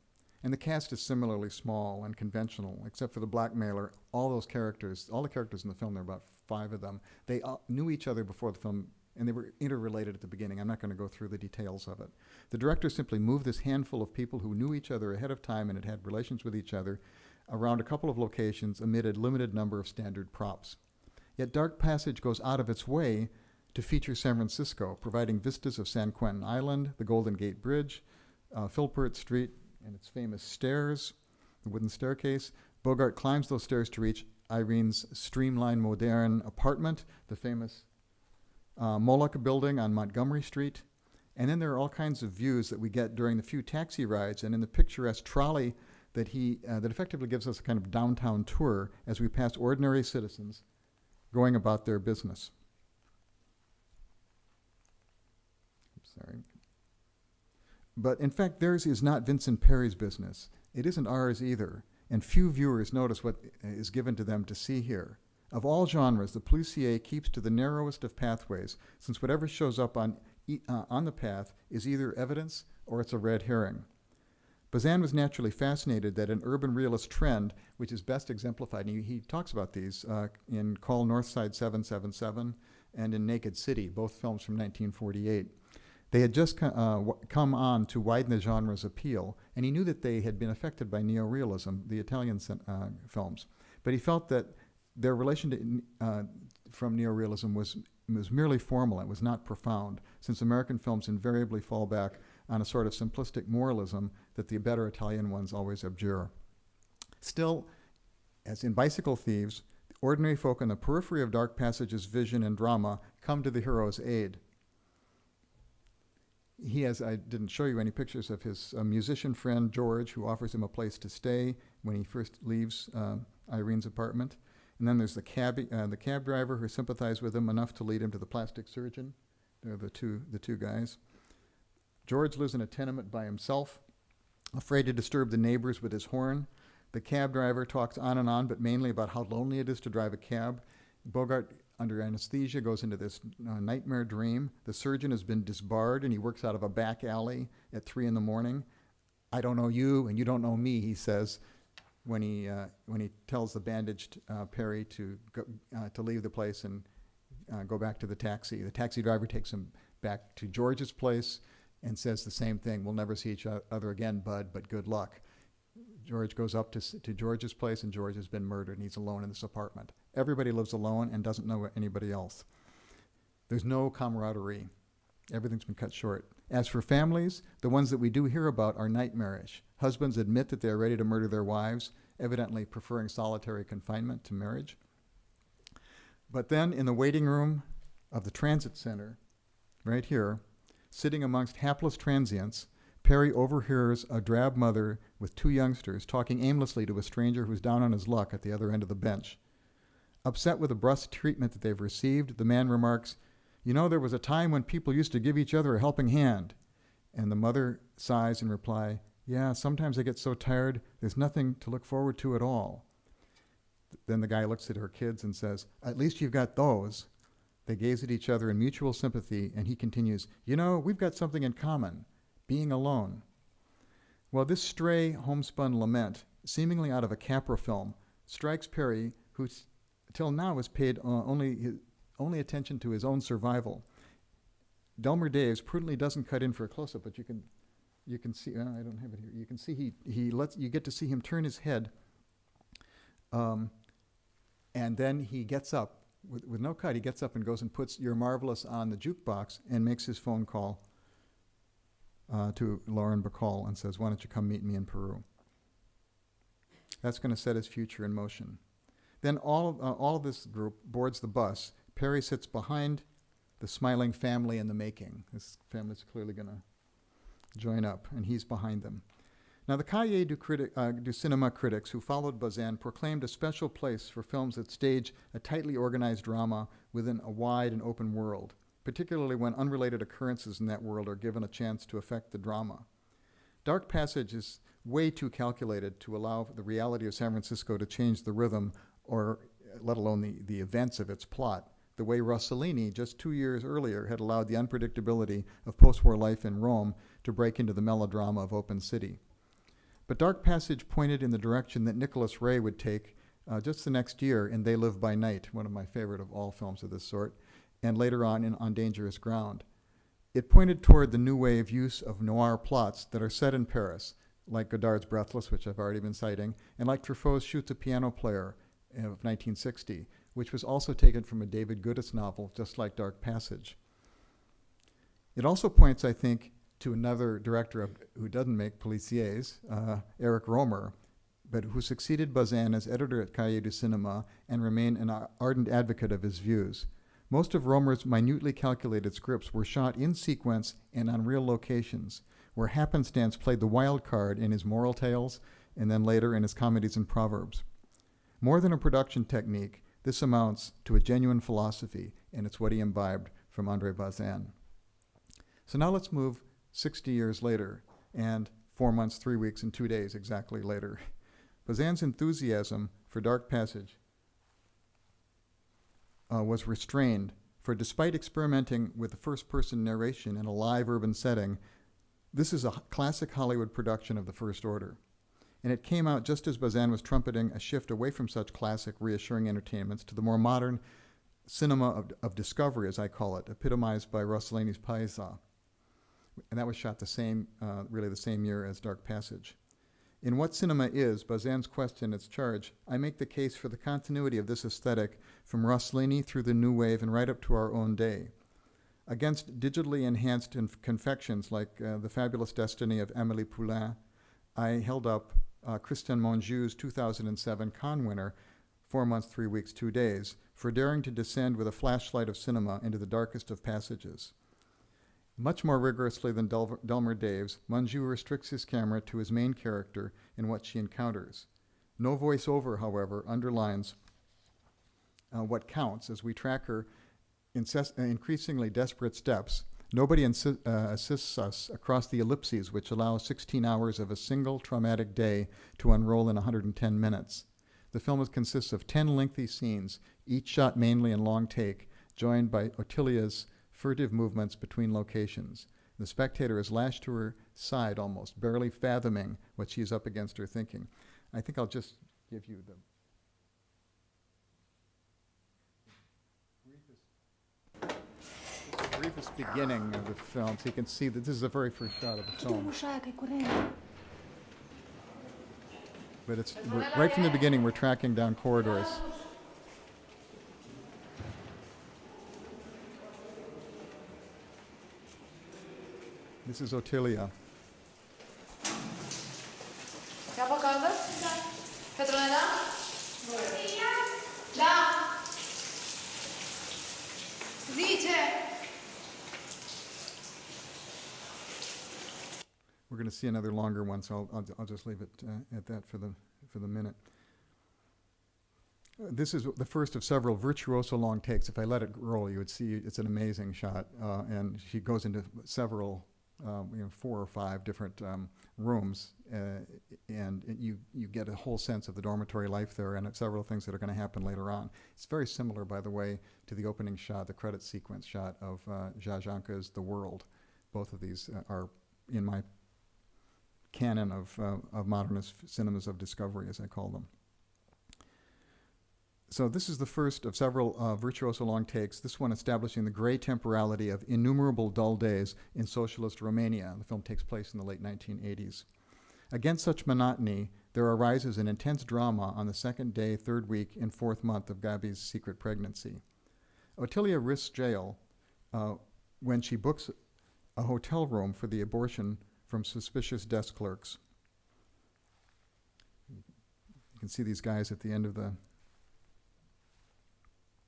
And the cast is similarly small and conventional, except for the blackmailer. All the characters in the film, there are about 5 of them, they knew each other before the film and they were interrelated at the beginning. I'm not going to go through the details of it. The director simply moved this handful of people who knew each other ahead of time and had relations with each other around a couple of locations amid a limited number of standard props. Yet Dark Passage goes out of its way to feature San Francisco, providing vistas of San Quentin Island, the Golden Gate Bridge, Philpott Street and its famous stairs, the wooden staircase. Bogart climbs those stairs to reach Irene's streamlined modern apartment, the famous Moloch building on Montgomery Street. And then there are all kinds of views that we get during the few taxi rides and in the picturesque trolley that that effectively gives us a kind of downtown tour as we pass ordinary citizens going about their business. Sorry. But in fact, theirs is not Vincent Perry's business. It isn't ours either. And few viewers notice what is given to them to see here. Of all genres, the policier keeps to the narrowest of pathways, since whatever shows up on the path is either evidence or it's a red herring. Bazin was naturally fascinated that an urban realist trend, which is best exemplified, and he talks about these in Call Northside 777 and in Naked City, both films from 1948. They had just come on to widen the genre's appeal, and he knew that they had been affected by neorealism, the Italian films. But he felt that their relation to, from neorealism was merely formal. It was not profound, since American films invariably fall back on a sort of simplistic moralism that the better Italian ones always abjure. Still, as in Bicycle Thieves, ordinary folk on the periphery of Dark Passage's vision and drama come to the hero's aid. I didn't show you any pictures of his musician friend, George, who offers him a place to stay when he first leaves Irene's apartment. And then there's the cab driver who sympathized with him enough to lead him to the plastic surgeon. They're the two guys. George lives in a tenement by himself, afraid to disturb the neighbors with his horn. The cab driver talks on and on, but mainly about how lonely it is to drive a cab. Bogart, under anesthesia, goes into this nightmare dream. The surgeon has been disbarred, and he works out of a back alley at 3 a.m. I don't know you, and you don't know me, he says, when he tells the bandaged Perry to leave the place and go back to the taxi. The taxi driver takes him back to George's place and says the same thing. We'll never see each other again, bud, but good luck. George goes up to George's place, and George has been murdered, and he's alone in this apartment. Everybody lives alone and doesn't know anybody else. There's no camaraderie. Everything's been cut short. As for families, the ones that we do hear about are nightmarish. Husbands admit that they are ready to murder their wives, evidently preferring solitary confinement to marriage. But then in the waiting room of the transit center, right here, sitting amongst hapless transients, Perry overhears a drab mother with 2 youngsters talking aimlessly to a stranger who's down on his luck at the other end of the bench. Upset with the brusque treatment that they've received, the man remarks, "You know, there was a time when people used to give each other a helping hand." And the mother sighs in reply, "Yeah, sometimes I get so tired, there's nothing to look forward to at all." Then the guy looks at her kids and says, "At least you've got those." They gaze at each other in mutual sympathy, and he continues, "You know, we've got something in common, being alone." Well, this stray homespun lament, seemingly out of a Capra film, strikes Perry, who till now has paid only attention to his own survival. Delmer Daves prudently doesn't cut in for a close-up, but you can see. I don't have it here. You can see you get to see him turn his head, and then he gets up with no cut. He gets up and goes and puts "You're Marvelous" on the jukebox and makes his phone call to Lauren Bacall and says, "Why don't you come meet me in Peru?" That's going to set his future in motion. Then all of this group boards the bus. Perry sits behind the smiling family in the making. This family's clearly going to join up, and he's behind them. Now, the Cahiers du Cinema critics who followed Bazin proclaimed a special place for films that stage a tightly organized drama within a wide and open world, particularly when unrelated occurrences in that world are given a chance to affect the drama. Dark Passage is way too calculated to allow the reality of San Francisco to change the rhythm, or let alone the events of its plot, the way Rossellini, just 2 years earlier, had allowed the unpredictability of post-war life in Rome to break into the melodrama of Open City. But Dark Passage pointed in the direction that Nicholas Ray would take just the next year in They Live by Night, one of my favorite of all films of this sort. and later on Dangerous Ground. It pointed toward the new wave use of noir plots that are set in Paris, like Godard's Breathless, which I've already been citing, and like Truffaut's Shoots a Piano Player of 1960, which was also taken from a David Goodis novel, just like Dark Passage. It also points, I think, to another director who doesn't make policiers, Eric Romer, but who succeeded Bazin as editor at Cahiers du Cinéma and remained an ardent advocate of his views. Most of Romer's minutely calculated scripts were shot in sequence and on real locations, where happenstance played the wild card in his moral tales and then later in his comedies and proverbs. More than a production technique, this amounts to a genuine philosophy, and it's what he imbibed from André Bazin. So now let's move 60 years later, and 4 months, 3 weeks, and 2 days exactly later. Bazin's enthusiasm for Dark Passage was restrained, for despite experimenting with the first-person narration in a live urban setting, this is a classic Hollywood production of the first order. And it came out just as Bazin was trumpeting a shift away from such classic, reassuring entertainments to the more modern cinema of discovery, as I call it, epitomized by Rossellini's Paesa. And that was shot really the same year as Dark Passage. In What Cinema Is, Bazin's quest and its charge, I make the case for the continuity of this aesthetic from Rossellini through the New Wave and right up to our own day. Against digitally enhanced confections like The Fabulous Destiny of Amélie Poulain, I held up Christian Mongeau's 2007 Cannes winner, 4 months, 3 weeks, 2 days, for daring to descend with a flashlight of cinema into the darkest of passages. Much more rigorously than Delmer Daves, Mongeau restricts his camera to his main character and what she encounters. No voiceover, however, underlines what counts as we track her increasingly desperate steps. Nobody assists us across the ellipses which allow 16 hours of a single traumatic day to unroll in 110 minutes. The film consists of 10 lengthy scenes, each shot mainly in long take, joined by Ottilia's furtive movements between locations. The spectator is lashed to her side almost, barely fathoming what she is up against or thinking. I think I'll just give you the briefest beginning of the film, so you can see that this is the very first shot of the film. But right from the beginning, we're tracking down corridors. This is Ottilia. Siamo a casa? Padrone là? Là! Dice! We're going to see another longer one, so I'll just leave it at that for the minute. This is the first of several virtuoso long takes. If I let it roll, you would see it's an amazing shot, and she goes into several, 4 or 5 different rooms, and you get a whole sense of the dormitory life there, and several things that are going to happen later on. It's very similar, by the way, to the opening shot, the credit sequence shot of Jajanka's The World. Both of these are in my canon of modernist cinemas of discovery, as I call them. So this is the first of several virtuoso long takes, this one establishing the gray temporality of innumerable dull days in socialist Romania. The film takes place in the late 1980s. Against such monotony, there arises an intense drama on the 2nd day, 3rd week, and 4th month of Gabi's secret pregnancy. Ottilia risks jail when she books a hotel room for the abortion from suspicious desk clerks. You can see these guys at the end of the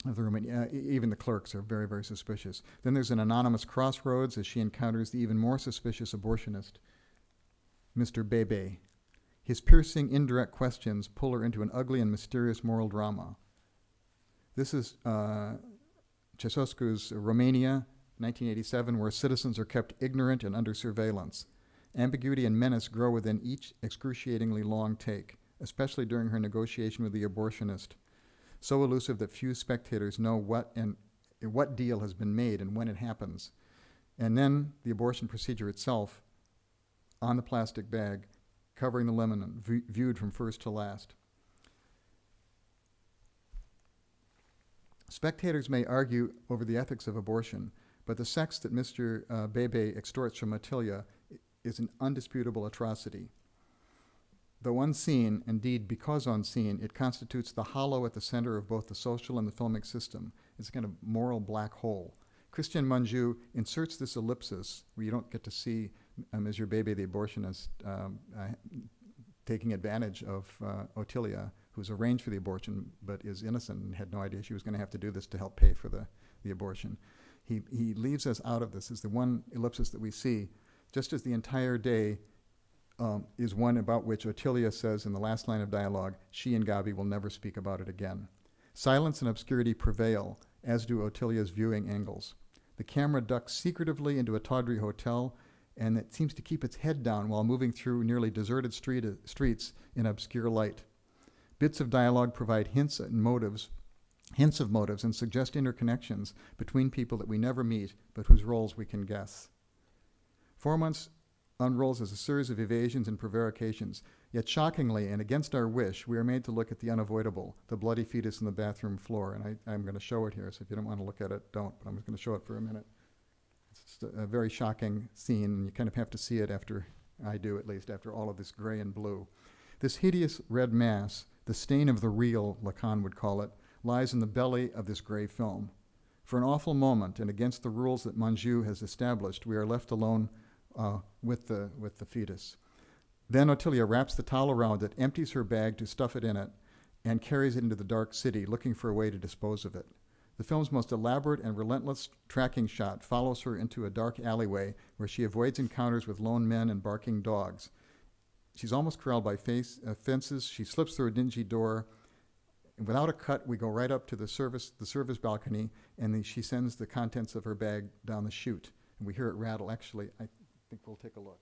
room, and even the clerks are very, very suspicious. Then there's an anonymous crossroads as she encounters the even more suspicious abortionist, Mr. Bebe. His piercing, indirect questions pull her into an ugly and mysterious moral drama. This is Ceausescu's Romania, 1987, where citizens are kept ignorant and under surveillance. Ambiguity and menace grow within each excruciatingly long take, especially during her negotiation with the abortionist, so elusive that few spectators know what deal has been made and when it happens. And then the abortion procedure itself, on the plastic bag, covering the lemon, viewed from first to last. Spectators may argue over the ethics of abortion, but the sex that Mr. Bebe extorts from Ottilia is an undisputable atrocity. Though unseen, indeed because unseen, it constitutes the hollow at the center of both the social and the filmic system. It's a kind of moral black hole. Christian Mungiu inserts this ellipsis where you don't get to see Monsieur Bebe, the abortionist, taking advantage of Ottilia, who's arranged for the abortion but is innocent and had no idea she was going to have to do this to help pay for the abortion. He leaves us out of this as the one ellipsis that we see, just as the entire day is one about which Ottilia says in the last line of dialogue, she and Gabi will never speak about it again. Silence and obscurity prevail, as do Ottilia's viewing angles. The camera ducks secretively into a tawdry hotel, and it seems to keep its head down while moving through nearly deserted streets in obscure light. Bits of dialogue provide hints of motives, and suggest interconnections between people that we never meet, but whose roles we can guess. 4 months unrolls as a series of evasions and prevarications, yet shockingly and against our wish, we are made to look at the unavoidable, the bloody fetus on the bathroom floor, and I'm going to show it here, so if you don't want to look at it, don't, but I'm just going to show it for a minute. It's just a very shocking scene, and you kind of have to see it after, I do at least, after all of this gray and blue. This hideous red mass, the stain of the real, Lacan would call it, lies in the belly of this gray film. For an awful moment, and against the rules that Mungiu has established, we are left alone with the fetus. Then Ottilia wraps the towel around it, empties her bag to stuff it in it, and carries it into the dark city, looking for a way to dispose of it. The film's most elaborate and relentless tracking shot follows her into a dark alleyway where she avoids encounters with lone men and barking dogs. She's almost corralled by fences. She slips through a dingy door. And without a cut, we go right up to the service balcony, and she sends the contents of her bag down the chute. And we hear it rattle. Actually, I think we'll take a look.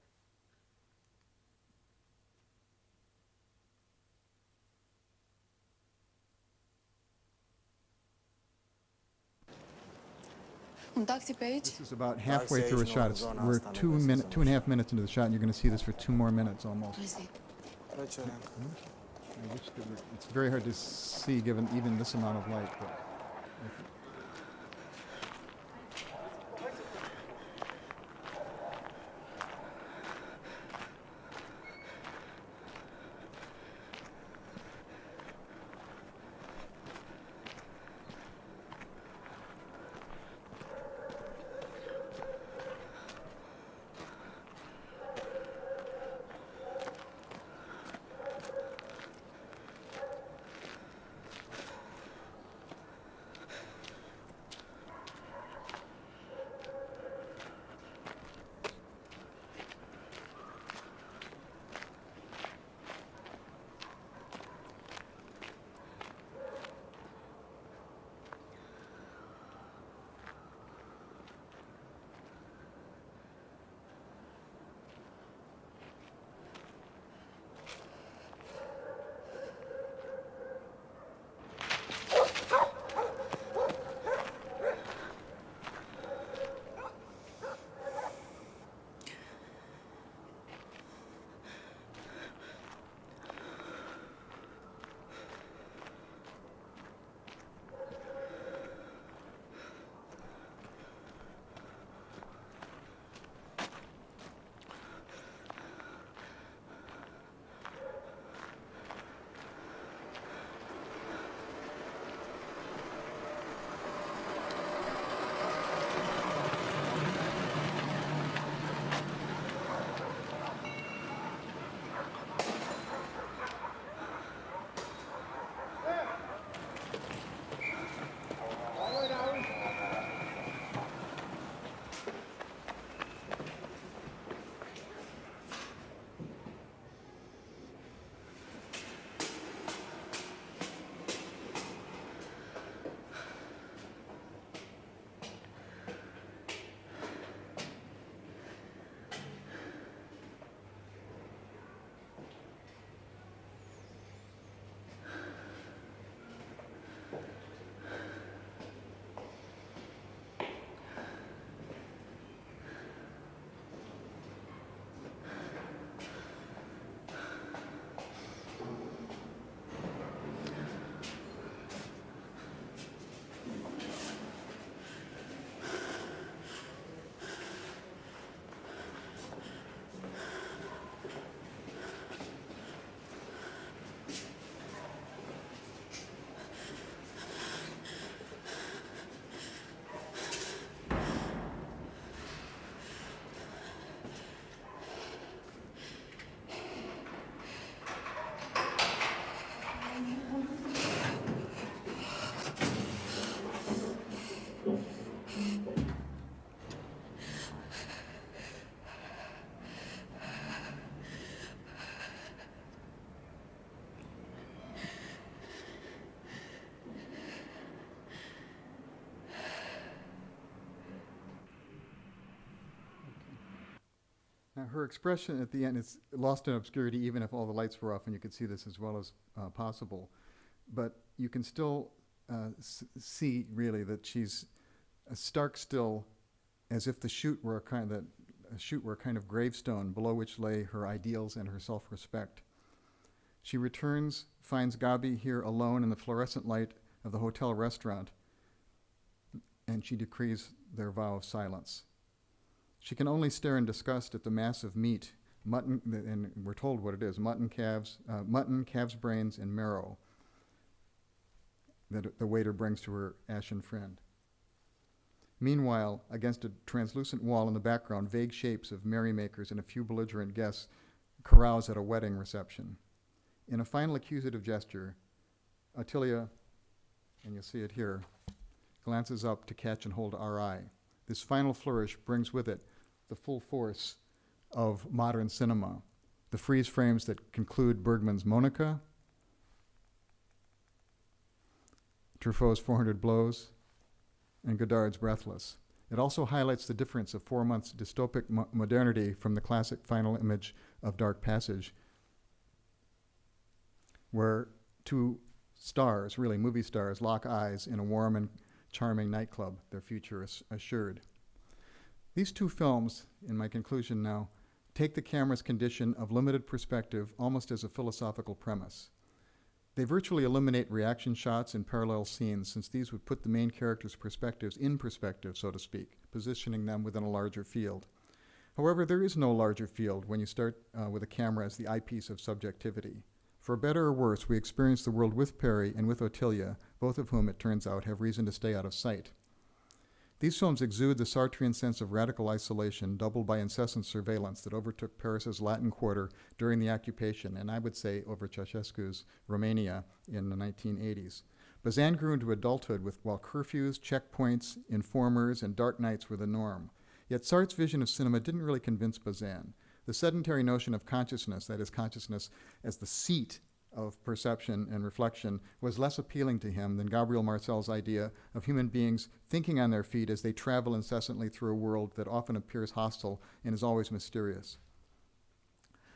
Taxi page. This is about halfway through a shot. We're 2.5 minutes into the shot, and you're going to see this for 2 more minutes almost. I see. It's very hard to see given even this amount of light. But her expression at the end is lost in obscurity, even if all the lights were off, and you could see this as well as possible. But you can still see, really, that she's stark still, as if the chute were a kind of gravestone below which lay her ideals and her self-respect. She returns, finds Gabi here alone in the fluorescent light of the hotel restaurant, and she decrees their vow of silence. She can only stare in disgust at the mass of meat, mutton, and we're told what it is, mutton, calves' brains, and marrow that the waiter brings to her ashen friend. Meanwhile, against a translucent wall in the background, vague shapes of merrymakers and a few belligerent guests carouse at a wedding reception. In a final accusative gesture, Attilia, and you'll see it here, glances up to catch and hold our eye. This final flourish brings with it the full force of modern cinema, the freeze frames that conclude Bergman's Monica, Truffaut's 400 Blows, and Godard's Breathless. It also highlights the difference of 4 months' dystopic modernity from the classic final image of Dark Passage, where two stars, really movie stars, lock eyes in a warm and charming nightclub, their future assured. These two films, in my conclusion now, take the camera's condition of limited perspective almost as a philosophical premise. They virtually eliminate reaction shots and parallel scenes, since these would put the main characters' perspectives in perspective, so to speak, positioning them within a larger field. However, there is no larger field when you start with a camera as the eyepiece of subjectivity. For better or worse, we experience the world with Perry and with Ottilia, both of whom, it turns out, have reason to stay out of sight. These films exude the Sartrean sense of radical isolation, doubled by incessant surveillance that overtook Paris's Latin Quarter during the occupation, and I would say over Ceausescu's Romania in the 1980s. Bazin grew into adulthood while curfews, checkpoints, informers, and dark nights were the norm. Yet Sartre's vision of cinema didn't really convince Bazin. The sedentary notion of consciousness, that is, consciousness as the seat of perception and reflection, was less appealing to him than Gabriel Marcel's idea of human beings thinking on their feet as they travel incessantly through a world that often appears hostile and is always mysterious.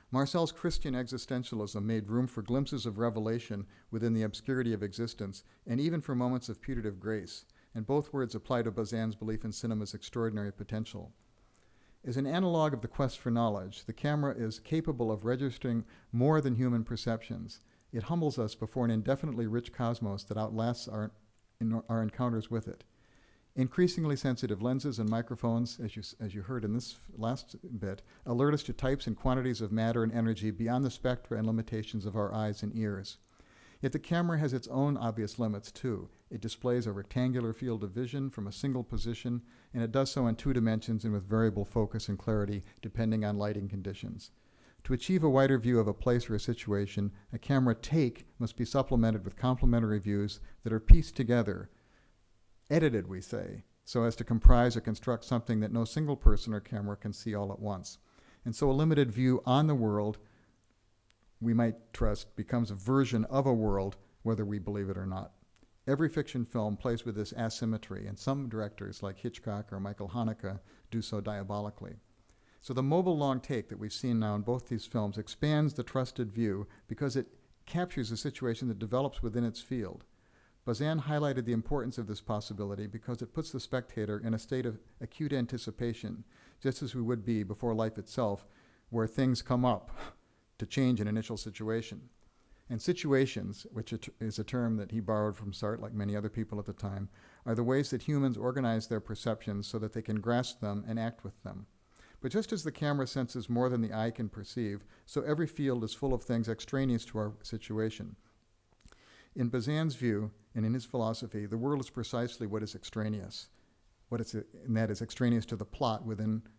Marcel's Christian existentialism made room for glimpses of revelation within the obscurity of existence, and even for moments of putative grace, and both words apply to Bazin's belief in cinema's extraordinary potential. As an analog of the quest for knowledge, the camera is capable of registering more than human perceptions. It humbles us before an indefinitely rich cosmos that outlasts our encounters with it. Increasingly sensitive lenses and microphones, as you heard in this last bit, alert us to types and quantities of matter and energy beyond the spectra and limitations of our eyes and ears. Yet the camera has its own obvious limits, too. It displays a rectangular field of vision from a single position, and it does so in 2 dimensions and with variable focus and clarity, depending on lighting conditions. To achieve a wider view of a place or a situation, a camera take must be supplemented with complementary views that are pieced together, edited, we say, so as to comprise or construct something that no single person or camera can see all at once. And so a limited view on the world, we might trust, becomes a version of a world, whether we believe it or not. Every fiction film plays with this asymmetry, and some directors, like Hitchcock or Michael Haneke, do so diabolically. So the mobile long take that we've seen now in both these films expands the trusted view because it captures a situation that develops within its field. Bazin highlighted the importance of this possibility because it puts the spectator in a state of acute anticipation, just as we would be before life itself, where things come up to change an initial situation. And situations, which is a term that he borrowed from Sartre, like many other people at the time, are the ways that humans organize their perceptions so that they can grasp them and act with them. But just as the camera senses more than the eye can perceive, so every field is full of things extraneous to our situation. In Bazin's view, and in his philosophy, the world is precisely what is extraneous, and that is extraneous to the plot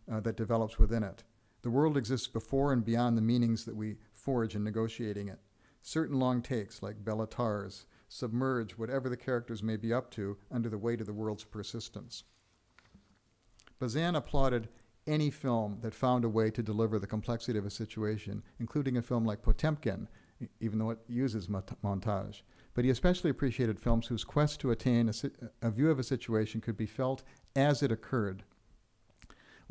that develops within it. The world exists before and beyond the meanings that we forge in negotiating it. Certain long takes, like Bellatar's, submerge whatever the characters may be up to under the weight of the world's persistence. Bazin applauded any film that found a way to deliver the complexity of a situation, including a film like Potemkin, even though it uses montage. But he especially appreciated films whose quest to attain a view of a situation could be felt as it occurred,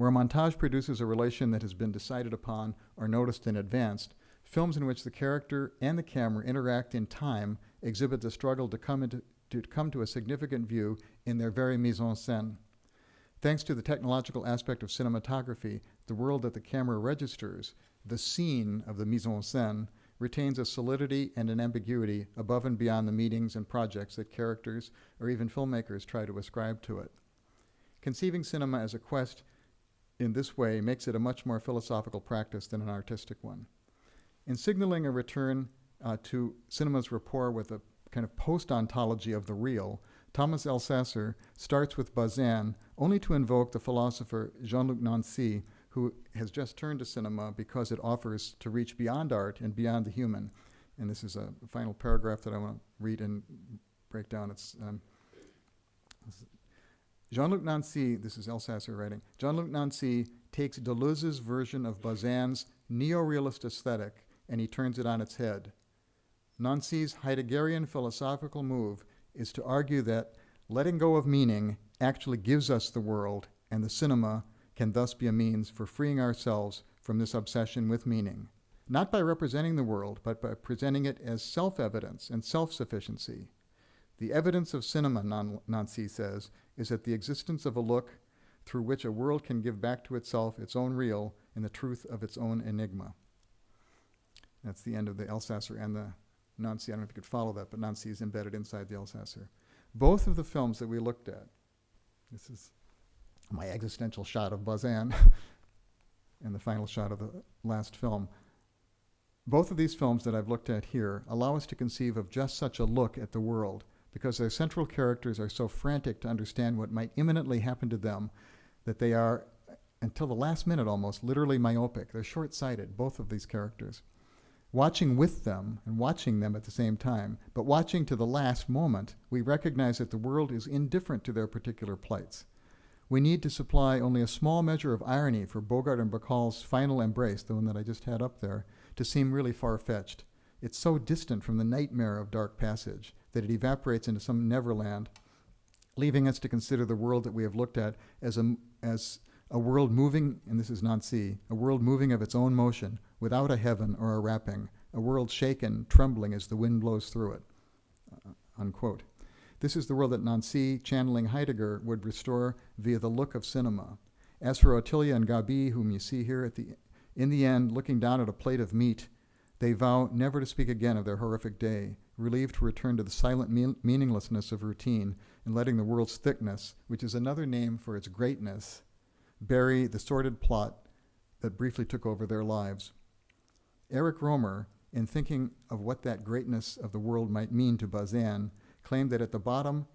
Where a montage produces a relation that has been decided upon or noticed in advance, films in which the character and the camera interact in time exhibit the struggle to come to a significant view in their very mise en scène. Thanks to the technological aspect of cinematography, the world that the camera registers, the scene of the mise en scène, retains a solidity and an ambiguity above and beyond the meanings and projects that characters or even filmmakers try to ascribe to it. Conceiving cinema as a quest in this way makes it a much more philosophical practice than an artistic one. In signaling a return to cinema's rapport with a kind of post-ontology of the real, Thomas Elsasser starts with Bazin only to invoke the philosopher Jean-Luc Nancy, who has just turned to cinema because it offers to reach beyond art and beyond the human. And this is a final paragraph that I want to read and break down. It's Jean-Luc Nancy, this is Elsasser writing, Jean-Luc Nancy takes Deleuze's version of Bazin's neorealist aesthetic and he turns it on its head. Nancy's Heideggerian philosophical move is to argue that letting go of meaning actually gives us the world, and the cinema can thus be a means for freeing ourselves from this obsession with meaning, not by representing the world, but by presenting it as self-evidence and self-sufficiency. The evidence of cinema, Nancy says, is that the existence of a look through which a world can give back to itself its own real and the truth of its own enigma. That's the end of the Elsasser and the Nancy. I don't know if you could follow that, but Nancy is embedded inside the Elsasser. Both of the films that we looked at, this is my existential shot of Bazin and the final shot of the last film. Both of these films that I've looked at here allow us to conceive of just such a look at the world because their central characters are so frantic to understand what might imminently happen to them that they are, until the last minute almost, literally myopic. They're short-sighted, both of these characters. Watching with them and watching them at the same time, but watching to the last moment, we recognize that the world is indifferent to their particular plights. We need to supply only a small measure of irony for Bogart and Bacall's final embrace, the one that I just had up there, to seem really far-fetched. It's so distant from the nightmare of Dark Passage that it evaporates into some neverland, leaving us to consider the world that we have looked at as a world moving, and this is Nancy, a world moving of its own motion, without a heaven or a wrapping, a world shaken, trembling as the wind blows through it, unquote. This is the world that Nancy, channeling Heidegger, would restore via the look of cinema. As for Ottilia and Gabi, whom you see here in the end, looking down at a plate of meat, they vow never to speak again of their horrific day, relieved to return to the silent meaninglessness of routine and letting the world's thickness, which is another name for its greatness, bury the sordid plot that briefly took over their lives. Eric Romer, in thinking of what that greatness of the world might mean to Bazin, claimed that at the bottom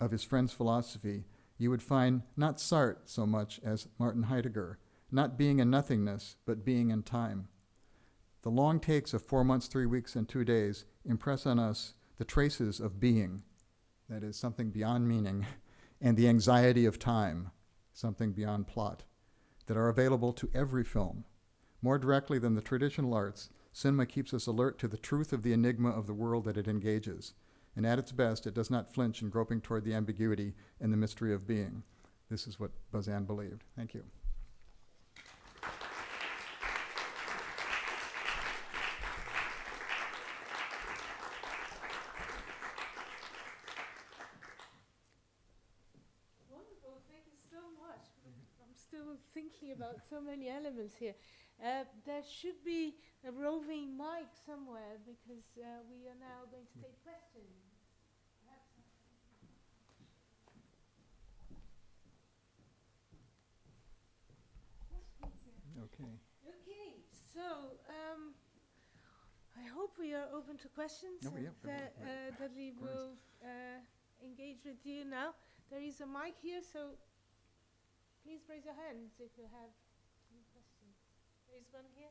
of his friend's philosophy, you would find not Sartre so much as Martin Heidegger, not being in nothingness, but being in time. The long takes of 4 months, 3 weeks, and 2 days impress on us the traces of being, that is, something beyond meaning, and the anxiety of time, something beyond plot, that are available to every film. More directly than the traditional arts, cinema keeps us alert to the truth of the enigma of the world that it engages. And at its best, it does not flinch in groping toward the ambiguity and the mystery of being. This is what Bazin believed. Thank you. Wonderful, thank you so much. I'm still thinking about so many elements here. There should be a roving mic somewhere because we are now going to take questions. Okay. Okay, so I hope we are open to questions. Oh, and yeah, that Dudley of course. will engage with you now. There is a mic here, so please raise your hands if you have any questions. There is one here.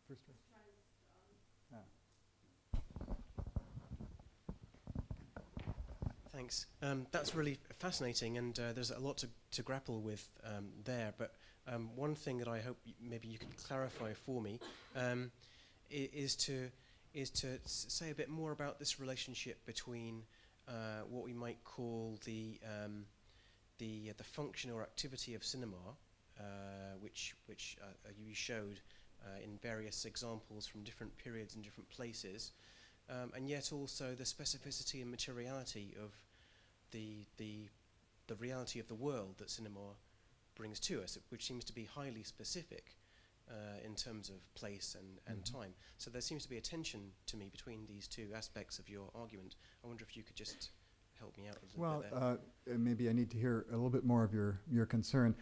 First one. Thanks. That's really fascinating, and there's a lot to grapple with there. But one thing that I hope maybe you could clarify for me is to say a bit more about this relationship between what we might call the the function or activity of cinema, which you showed in various examples from different periods and different places, and yet also the specificity and materiality of the reality of the world that cinema brings to us, which seems to be highly specific in terms of place and time. So there seems to be a tension to me between these two aspects of your argument. I wonder if you could just help me out a little bit there. Maybe I need to hear a little bit more of your concern.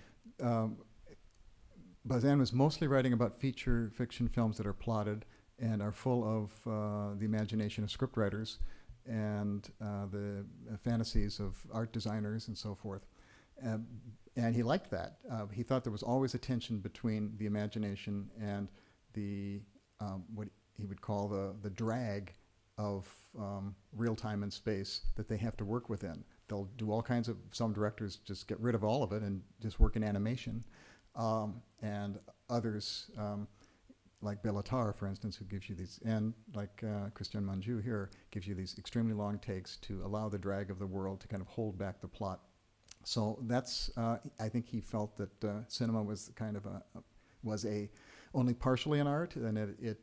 Bazin was mostly writing about feature fiction films that are plotted and are full of the imagination of scriptwriters and the fantasies of art designers and so forth. And he liked that. He thought there was always a tension between the imagination and the what he would call the drag of real time and space that they have to work within. They'll do all kinds of, some directors just get rid of all of it and just work in animation. And others, like Bellatar, for instance, who gives you these, and like Christian Manjou here, gives you these extremely long takes to allow the drag of the world to kind of hold back the plot. So that's, I think he felt that cinema was kind of only partially an art, and it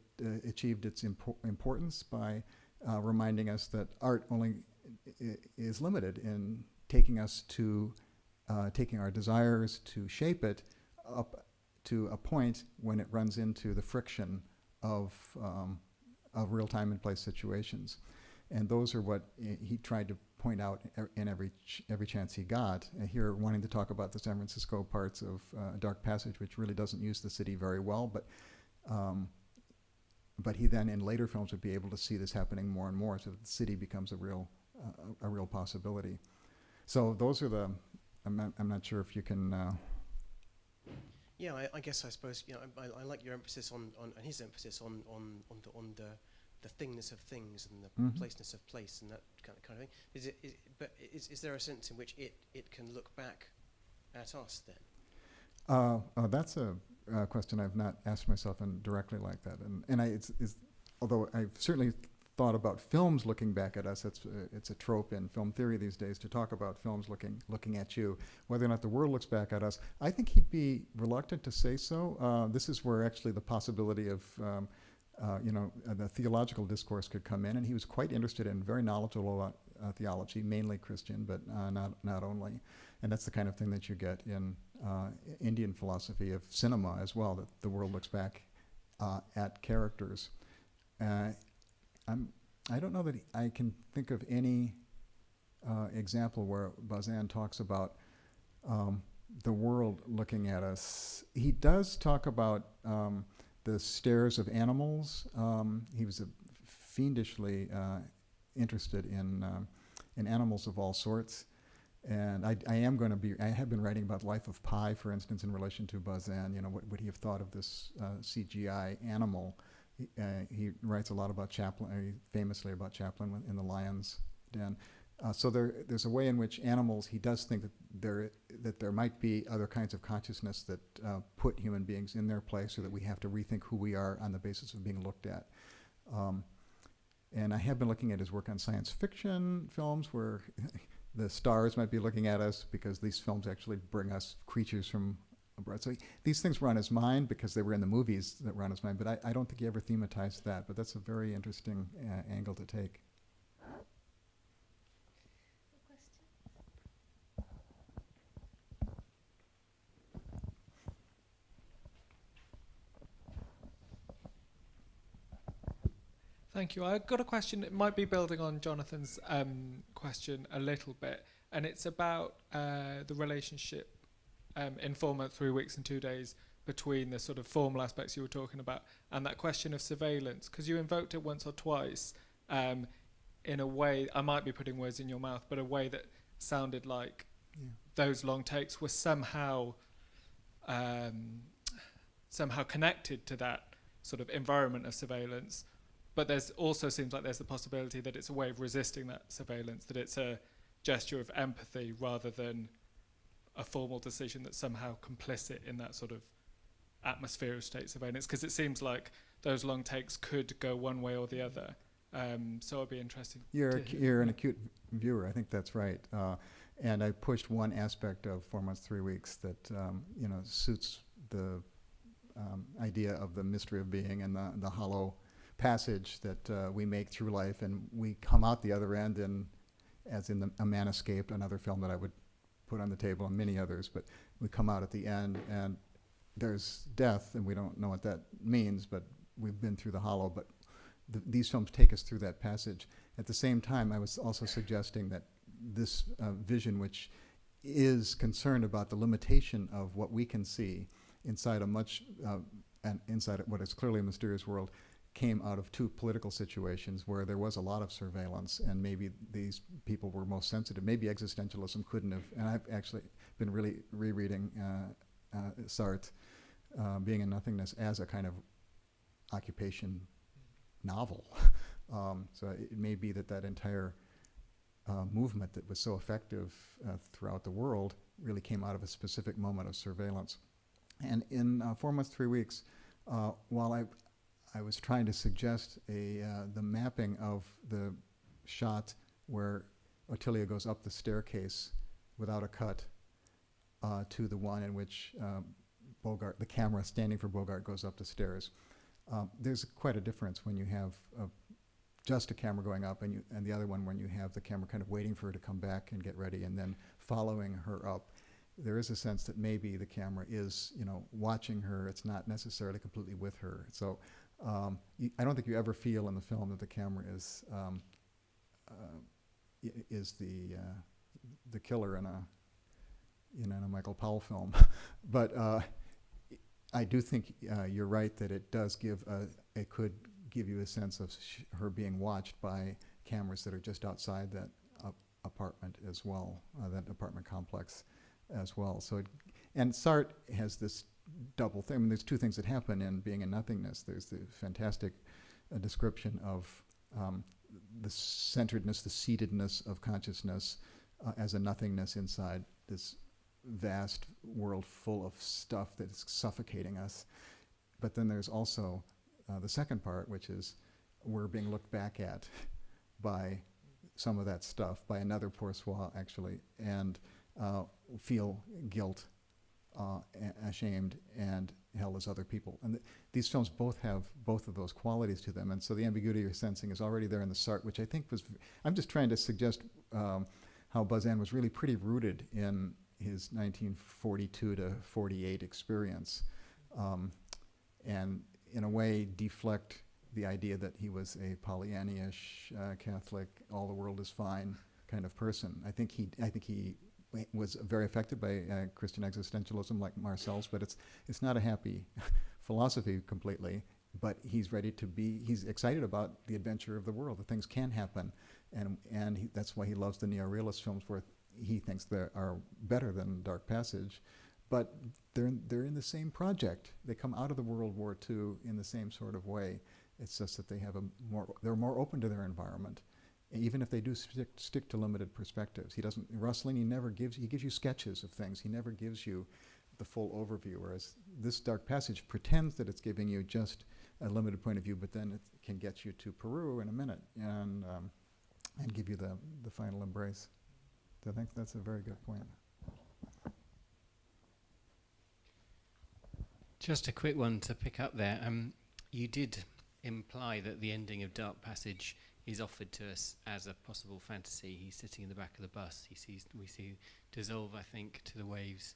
achieved its importance by reminding us that art only is limited in taking us to, taking our desires to shape it up to a point when it runs into the friction of real time and place situations. And those are what he tried to point out in every chance he got. Here, wanting to talk about the San Francisco parts of Dark Passage, which really doesn't use the city very well, but he then in later films would be able to see this happening more and more, so that the city becomes a real possibility. So those are I'm not sure if you can. Yeah, I guess I suppose I like your emphasis on and his emphasis on the thingness of things and the placeness of place and that kind of thing. Is there a sense in which it can look back at us then? That's a question I've not asked myself directly like that, and although I've certainly thought about films looking back at us. It's a trope in film theory these days to talk about films looking at you. Whether or not the world looks back at us, I think he'd be reluctant to say so. This is where actually the possibility of the theological discourse could come in, and he was quite interested in, very knowledgeable about theology, mainly Christian, but not only. And that's the kind of thing that you get in Indian philosophy of cinema as well, that the world looks back at characters. I don't know that I can think of any example where Bazin talks about the world looking at us. He does talk about the stares of animals. He was fiendishly interested in animals of all sorts. And I have been writing about Life of Pi, for instance, in relation to Bazin. What would he have thought of this CGI animal? He writes a lot about Chaplin, famously about Chaplin in The Lion's Den. So there's a way in which animals, he does think that there might be other kinds of consciousness that put human beings in their place, or that we have to rethink who we are on the basis of being looked at. And I have been looking at his work on science fiction films where the stars might be looking at us, because these films actually bring us creatures from abroad. So these things were on his mind because they were in the movies that were on his mind, but I don't think he ever thematized that. But that's a very interesting angle to take. Thank you. I've got a question. It might be building on Jonathan's question a little bit, and it's about the relationship in 4 months, 3 weeks and 2 days between the sort of formal aspects you were talking about and that question of surveillance, because you invoked it once or twice in a way, I might be putting words in your mouth, but a way that sounded like those long takes were somehow connected to that sort of environment of surveillance. But there's also seems like there's the possibility that it's a way of resisting that surveillance, that it's a gesture of empathy rather than a formal decision that's somehow complicit in that sort of atmosphere of state surveillance, because it seems like those long takes could go one way or the other. So it'd be interesting. You're an acute viewer. I think that's right. And I pushed one aspect of 4 months, 3 weeks that suits the idea of the mystery of being and the hollow passage that we make through life, and we come out the other end, and as in A Man Escaped, another film that I would put on the table, and many others, but we come out at the end and there's death, and we don't know what that means, but we've been through the hollow. But these films take us through that passage. At the same time, I was also suggesting that this vision, which is concerned about the limitation of what we can see inside inside what is clearly a mysterious world, came out of two political situations where there was a lot of surveillance, and maybe these people were most sensitive. Maybe existentialism couldn't have, and I've actually been really rereading Sartre, Being in Nothingness, as a kind of occupation novel. So it may be that entire movement that was so effective throughout the world really came out of a specific moment of surveillance. And in 4 months, 3 weeks, while I was trying to suggest the mapping of the shot where Ottilia goes up the staircase without a cut to the one in which Bogart, the camera standing for Bogart, goes up the stairs. There's quite a difference when you have just a camera going up and the other one when you have the camera kind of waiting for her to come back and get ready and then following her up. There is a sense that maybe the camera is, watching her. It's not necessarily completely with her. So I don't think you ever feel in the film that the camera is the killer in a Michael Powell film. But I do think you're right that it does it could give you a sense of her being watched by cameras that are just outside that apartment as well, that apartment complex as well. So, and Sartre has this double thing. I mean, there's two things that happen in Being in Nothingness. There's the fantastic description of the centeredness, the seatedness of consciousness as a nothingness inside this vast world full of stuff that is suffocating us. But then there's also the second part, which is we're being looked back at by some of that stuff, by another poursoir, actually, and feel guilt, ashamed, and held as other people. And these films both have both of those qualities to them, and so the ambiguity you're sensing is already there in the Sartre, which I think was, I'm just trying to suggest how Bazin was really pretty rooted in his 1942 to 48 experience, and in a way deflect the idea that he was a Pollyannish Catholic, all the world is fine kind of person. I think he was very affected by Christian existentialism like Marcel's, but it's not a happy philosophy completely, but he's excited about the adventure of the world, that things can happen, and that's why he loves the neorealist films where he thinks they are better than Dark Passage, but they're in the same project. They come out of the World War II in the same sort of way. It's just that they're more open to their environment, even if they do stick to limited perspectives. He gives you sketches of things. He never gives you the full overview, whereas this Dark Passage pretends that it's giving you just a limited point of view, but then it can get you to Peru in a minute and give you the final embrace. So I think that's a very good point. Just a quick one to pick up there. You did imply that the ending of Dark Passage is offered to us as a possible fantasy. He's sitting in the back of the bus. We see dissolve, I think, to the waves,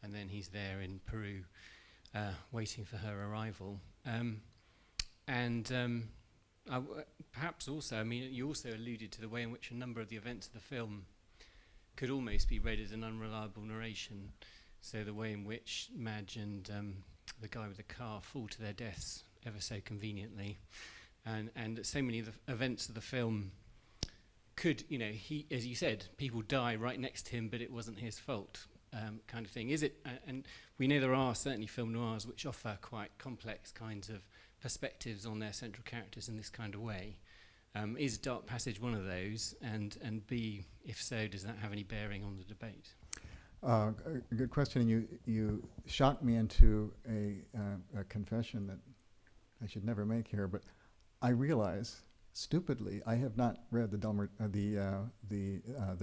and then he's there in Peru, waiting for her arrival. Perhaps also, I mean, you also alluded to the way in which a number of the events of the film could almost be read as an unreliable narration. So the way in which Madge and the guy with the car fall to their deaths ever so conveniently, and so many of the events of the film could, he, as you said, people die right next to him, but it wasn't his fault, kind of thing. Is it? And we know there are certainly film noirs which offer quite complex kinds of perspectives on their central characters in this kind of way. Is Dark Passage one of those? And B, if so, does that have any bearing on the debate? A good question. You shocked me into a confession that I should never make here, but I realize stupidly, I have not read the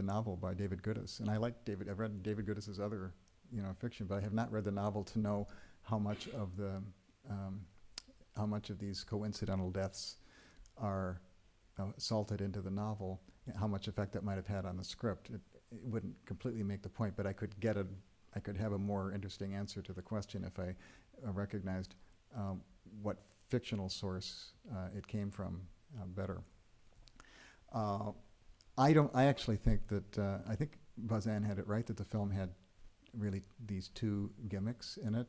novel by David Goodis, and I like David. I've read David Goodis's other, fiction, but I have not read the novel to know how much of these coincidental deaths are salted into the novel, how much effect that might have had on the script. It wouldn't completely make the point, but I could have a more interesting answer to the question if I recognized what fictional source it came from better. I actually think that I think Bazin had it right that the film had really these two gimmicks in it,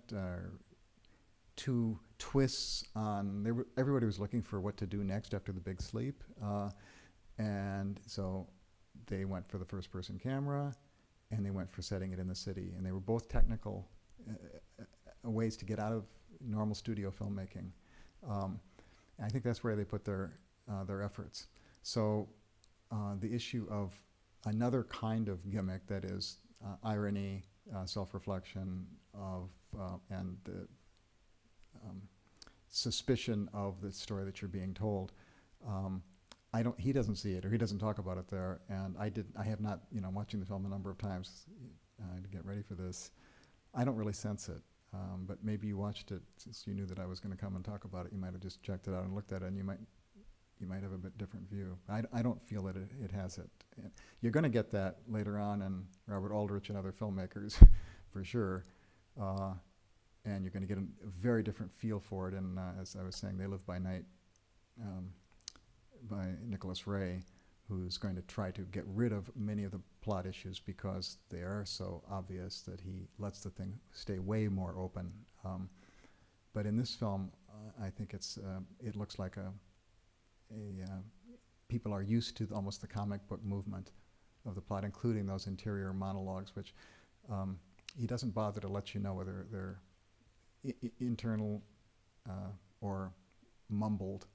two twists on. Everybody was looking for what to do next after the big sleep, and so they went for the first-person camera, and they went for setting it in the city, and they were both technical ways to get out of normal studio filmmaking. I think that's where they put their efforts. So the issue of another kind of gimmick, that is irony, self-reflection and the suspicion of the story that you're being told. He doesn't see it, or he doesn't talk about it there, and I have not, watching the film a number of times to get ready for this, I don't really sense it. But maybe you watched it since you knew that I was going to come and talk about it. You might have just checked it out and looked at it, and you might have a bit different view. I don't feel that it has it. And you're going to get that later on in Robert Aldrich and other filmmakers, for sure. And you're going to get a very different feel for it. And as I was saying, They Live by Night by Nicholas Ray, who's going to try to get rid of many of the plot issues because they are so obvious that he lets the thing stay way more open. But in this film, I think it looks like people are used to almost the comic book movement of the plot, including those interior monologues, which he doesn't bother to let you know whether they're internal or mumbled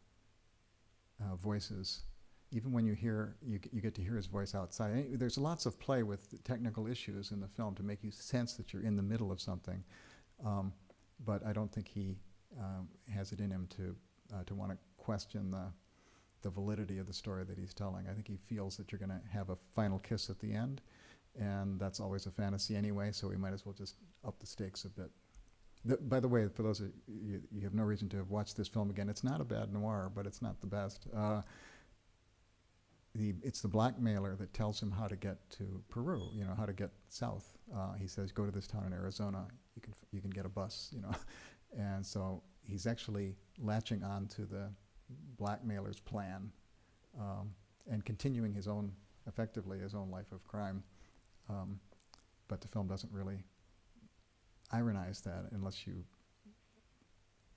voices. Even when you get to hear his voice outside. There's lots of play with technical issues in the film to make you sense that you're in the middle of something, but I don't think he has it in him to want to question the validity of the story that he's telling. I think he feels that you're going to have a final kiss at the end, and that's always a fantasy anyway, so we might as well just up the stakes a bit. By the way, for those of you have no reason to have watched this film again, it's not a bad noir, but it's not the best. It's the blackmailer that tells him how to get to Peru, how to get south. He says, go to this town in Arizona, you can get a bus, And so he's actually latching on to the blackmailer's plan and continuing effectively his own life of crime. But the film doesn't really ironize that unless you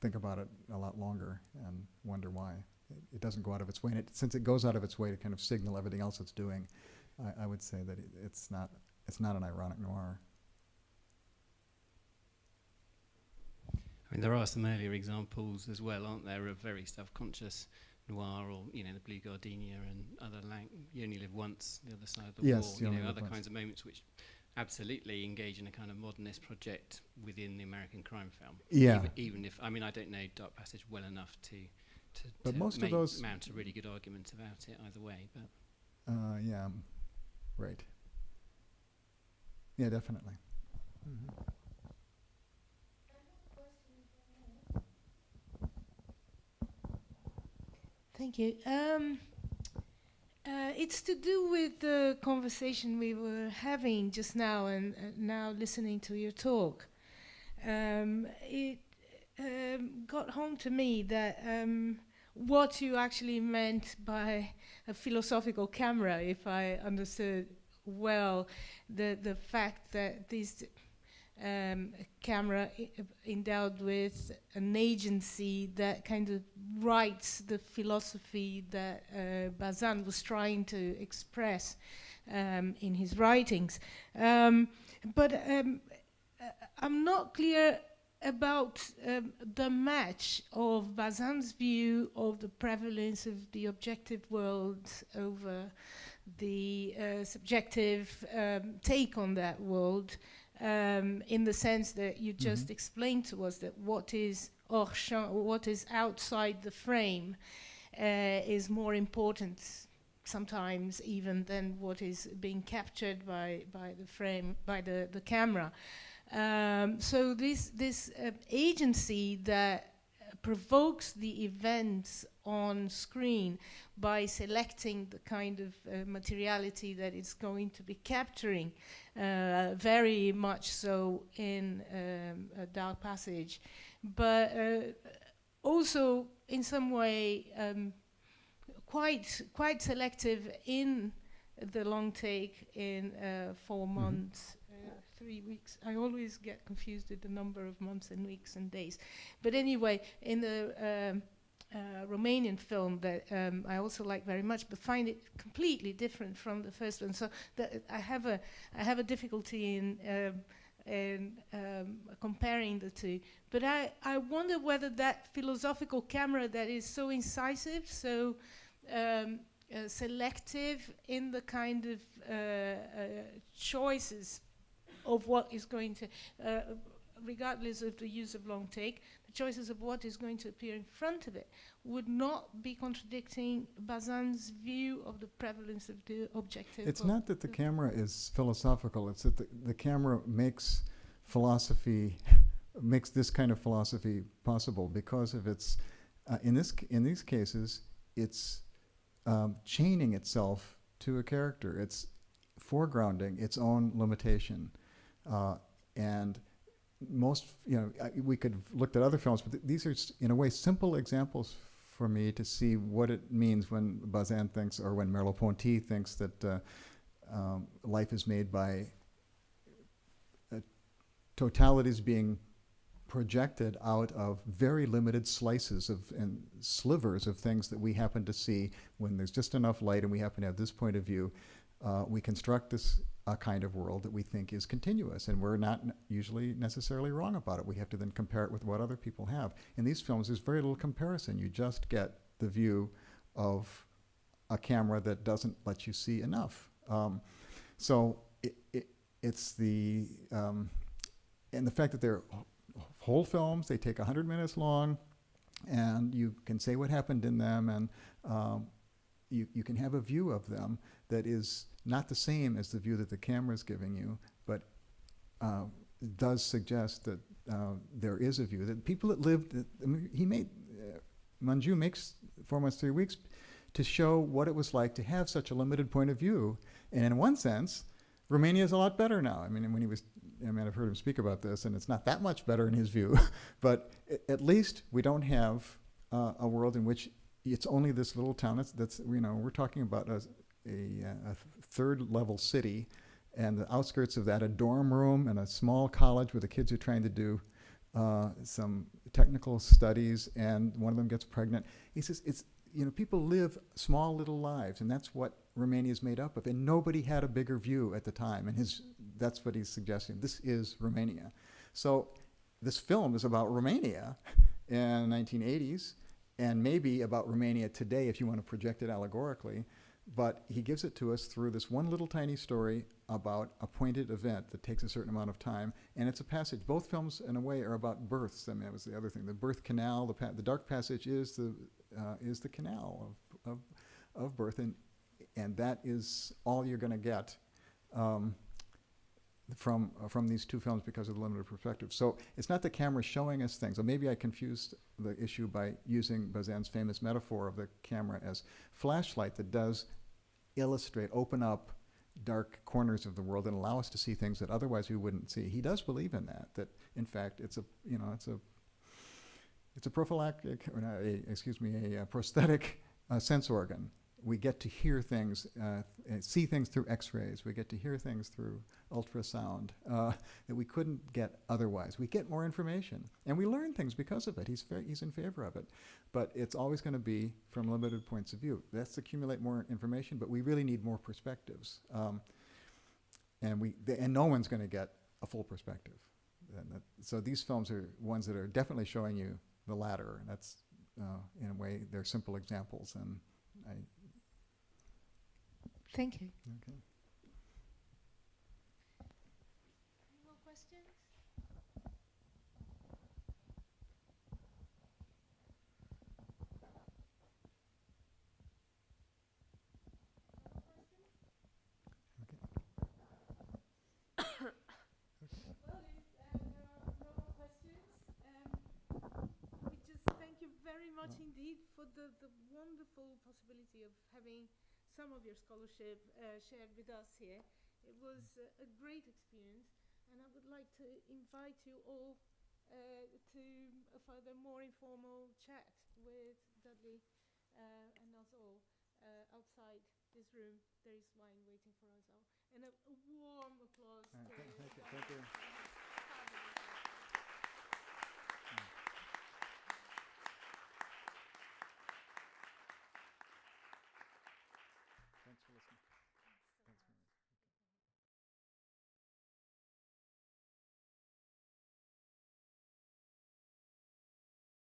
think about it a lot longer and wonder why. It doesn't go out of its way, and since it goes out of its way to kind of signal everything else it's doing, I would say that it's not an ironic noir. I mean, there are some earlier examples as well, aren't there, of very self-conscious noir, or the Blue Gardenia and other You Only Live Once, The Other Side of the War, other kinds of moments which absolutely engage in a kind of modernist project within the American crime film. Yeah. Even if I don't know Dark Passage well enough to most of those mount a really good argument about it either way. But yeah, right. Yeah, definitely. Mm-hmm. Thank you. It's to do with the conversation we were having just now, and now listening to your talk. It got home to me that what you actually meant by a philosophical camera, if I understood well, the fact that this camera endowed with an agency that kind of writes the philosophy that Bazan was trying to express in his writings. But I'm not clear about the match of Bazan's view of the prevalence of the objective world over the subjective take on that world, in the sense that you just explained to us that what is hors champ, what is outside the frame, is more important sometimes even than what is being captured by the frame, by the camera. So this agency that provokes the events on screen by selecting the kind of materiality that it's going to be capturing, very much so in A Dark Passage, but also in some way quite selective in the long take in 4 months. 3 weeks. I always get confused with the number of months and weeks and days. But anyway, in the Romanian film that I also like very much, but find it completely different from the first one. So that I have a difficulty in comparing the two. But I wonder whether that philosophical camera that is so incisive, so selective in the kind of choices of what is going to, regardless of the use of long take, the choices of what is going to appear in front of it would not be contradicting Bazan's view of the prevalence of the objective. It's not that the camera is philosophical, it's that the camera makes philosophy, makes this kind of philosophy possible because of its, in these cases, it's chaining itself to a character. It's foregrounding its own limitation. And most, we could have looked at other films, but these are, in a way, simple examples for me to see what it means when Bazin thinks, or when Merleau-Ponty thinks that life is made by totalities being projected out of very limited slices of and slivers of things that we happen to see when there's just enough light and we happen to have this point of view. We construct this kind of world that we think is continuous, and we're not usually necessarily wrong about it. We have to then compare it with what other people have. In these films, there's very little comparison. You just get the view of a camera that doesn't let you see enough. So it's the, and the fact that they're whole films, they take 100 minutes long, and you can say what happened in them, and you can have a view of them that is not the same as the view that the camera is giving you, but does suggest that there is a view that people that lived. He made Manju makes 4 months, 3 weeks to show what it was like to have such a limited point of view, and in one sense, Romania is a lot better now. I mean, when he was, I've heard him speak about this, and it's not that much better in his view, but at least we don't have a world in which it's only this little town. That's we're talking about a third-level city, and the outskirts of that, a dorm room and a small college where the kids are trying to do some technical studies, and one of them gets pregnant. He says, it's, people live small little lives, and that's what Romania is made up of, and nobody had a bigger view at the time, and that's what he's suggesting. This is Romania. So this film is about Romania in the 1980s, and maybe about Romania today if you want to project it allegorically, but he gives it to us through this one little tiny story about a pointed event that takes a certain amount of time, and it's a passage. Both films, in a way, are about births. I mean, that was the other thing. The birth canal, the Dark Passage is the canal of birth, and that is all you're going to get from these two films because of the limited perspective. So it's not the camera showing us things. Or maybe I confused the issue by using Bazan's famous metaphor of the camera as flashlight that does illustrate, open up dark corners of the world and allow us to see things that otherwise we wouldn't see. He does believe in that in fact it's a prophylactic, or not a prosthetic sense organ. We get to hear things, see things through X-rays. We get to hear things through ultrasound that we couldn't get otherwise. We get more information, and we learn things because of it. He's in favor of it, but it's always going to be from limited points of view. Let's accumulate more information, but we really need more perspectives, and no one's going to get a full perspective. So these films are ones that are definitely showing you the latter, and that's in a way they're simple examples, and Thank you. Okay. Any more questions? much indeed for the wonderful possibility of having some of your scholarship shared with us here. It was a great experience, and I would like to invite you all to a further more informal chat with Dudley and us all outside this room. There is wine waiting for us all. And a warm applause to Thank you.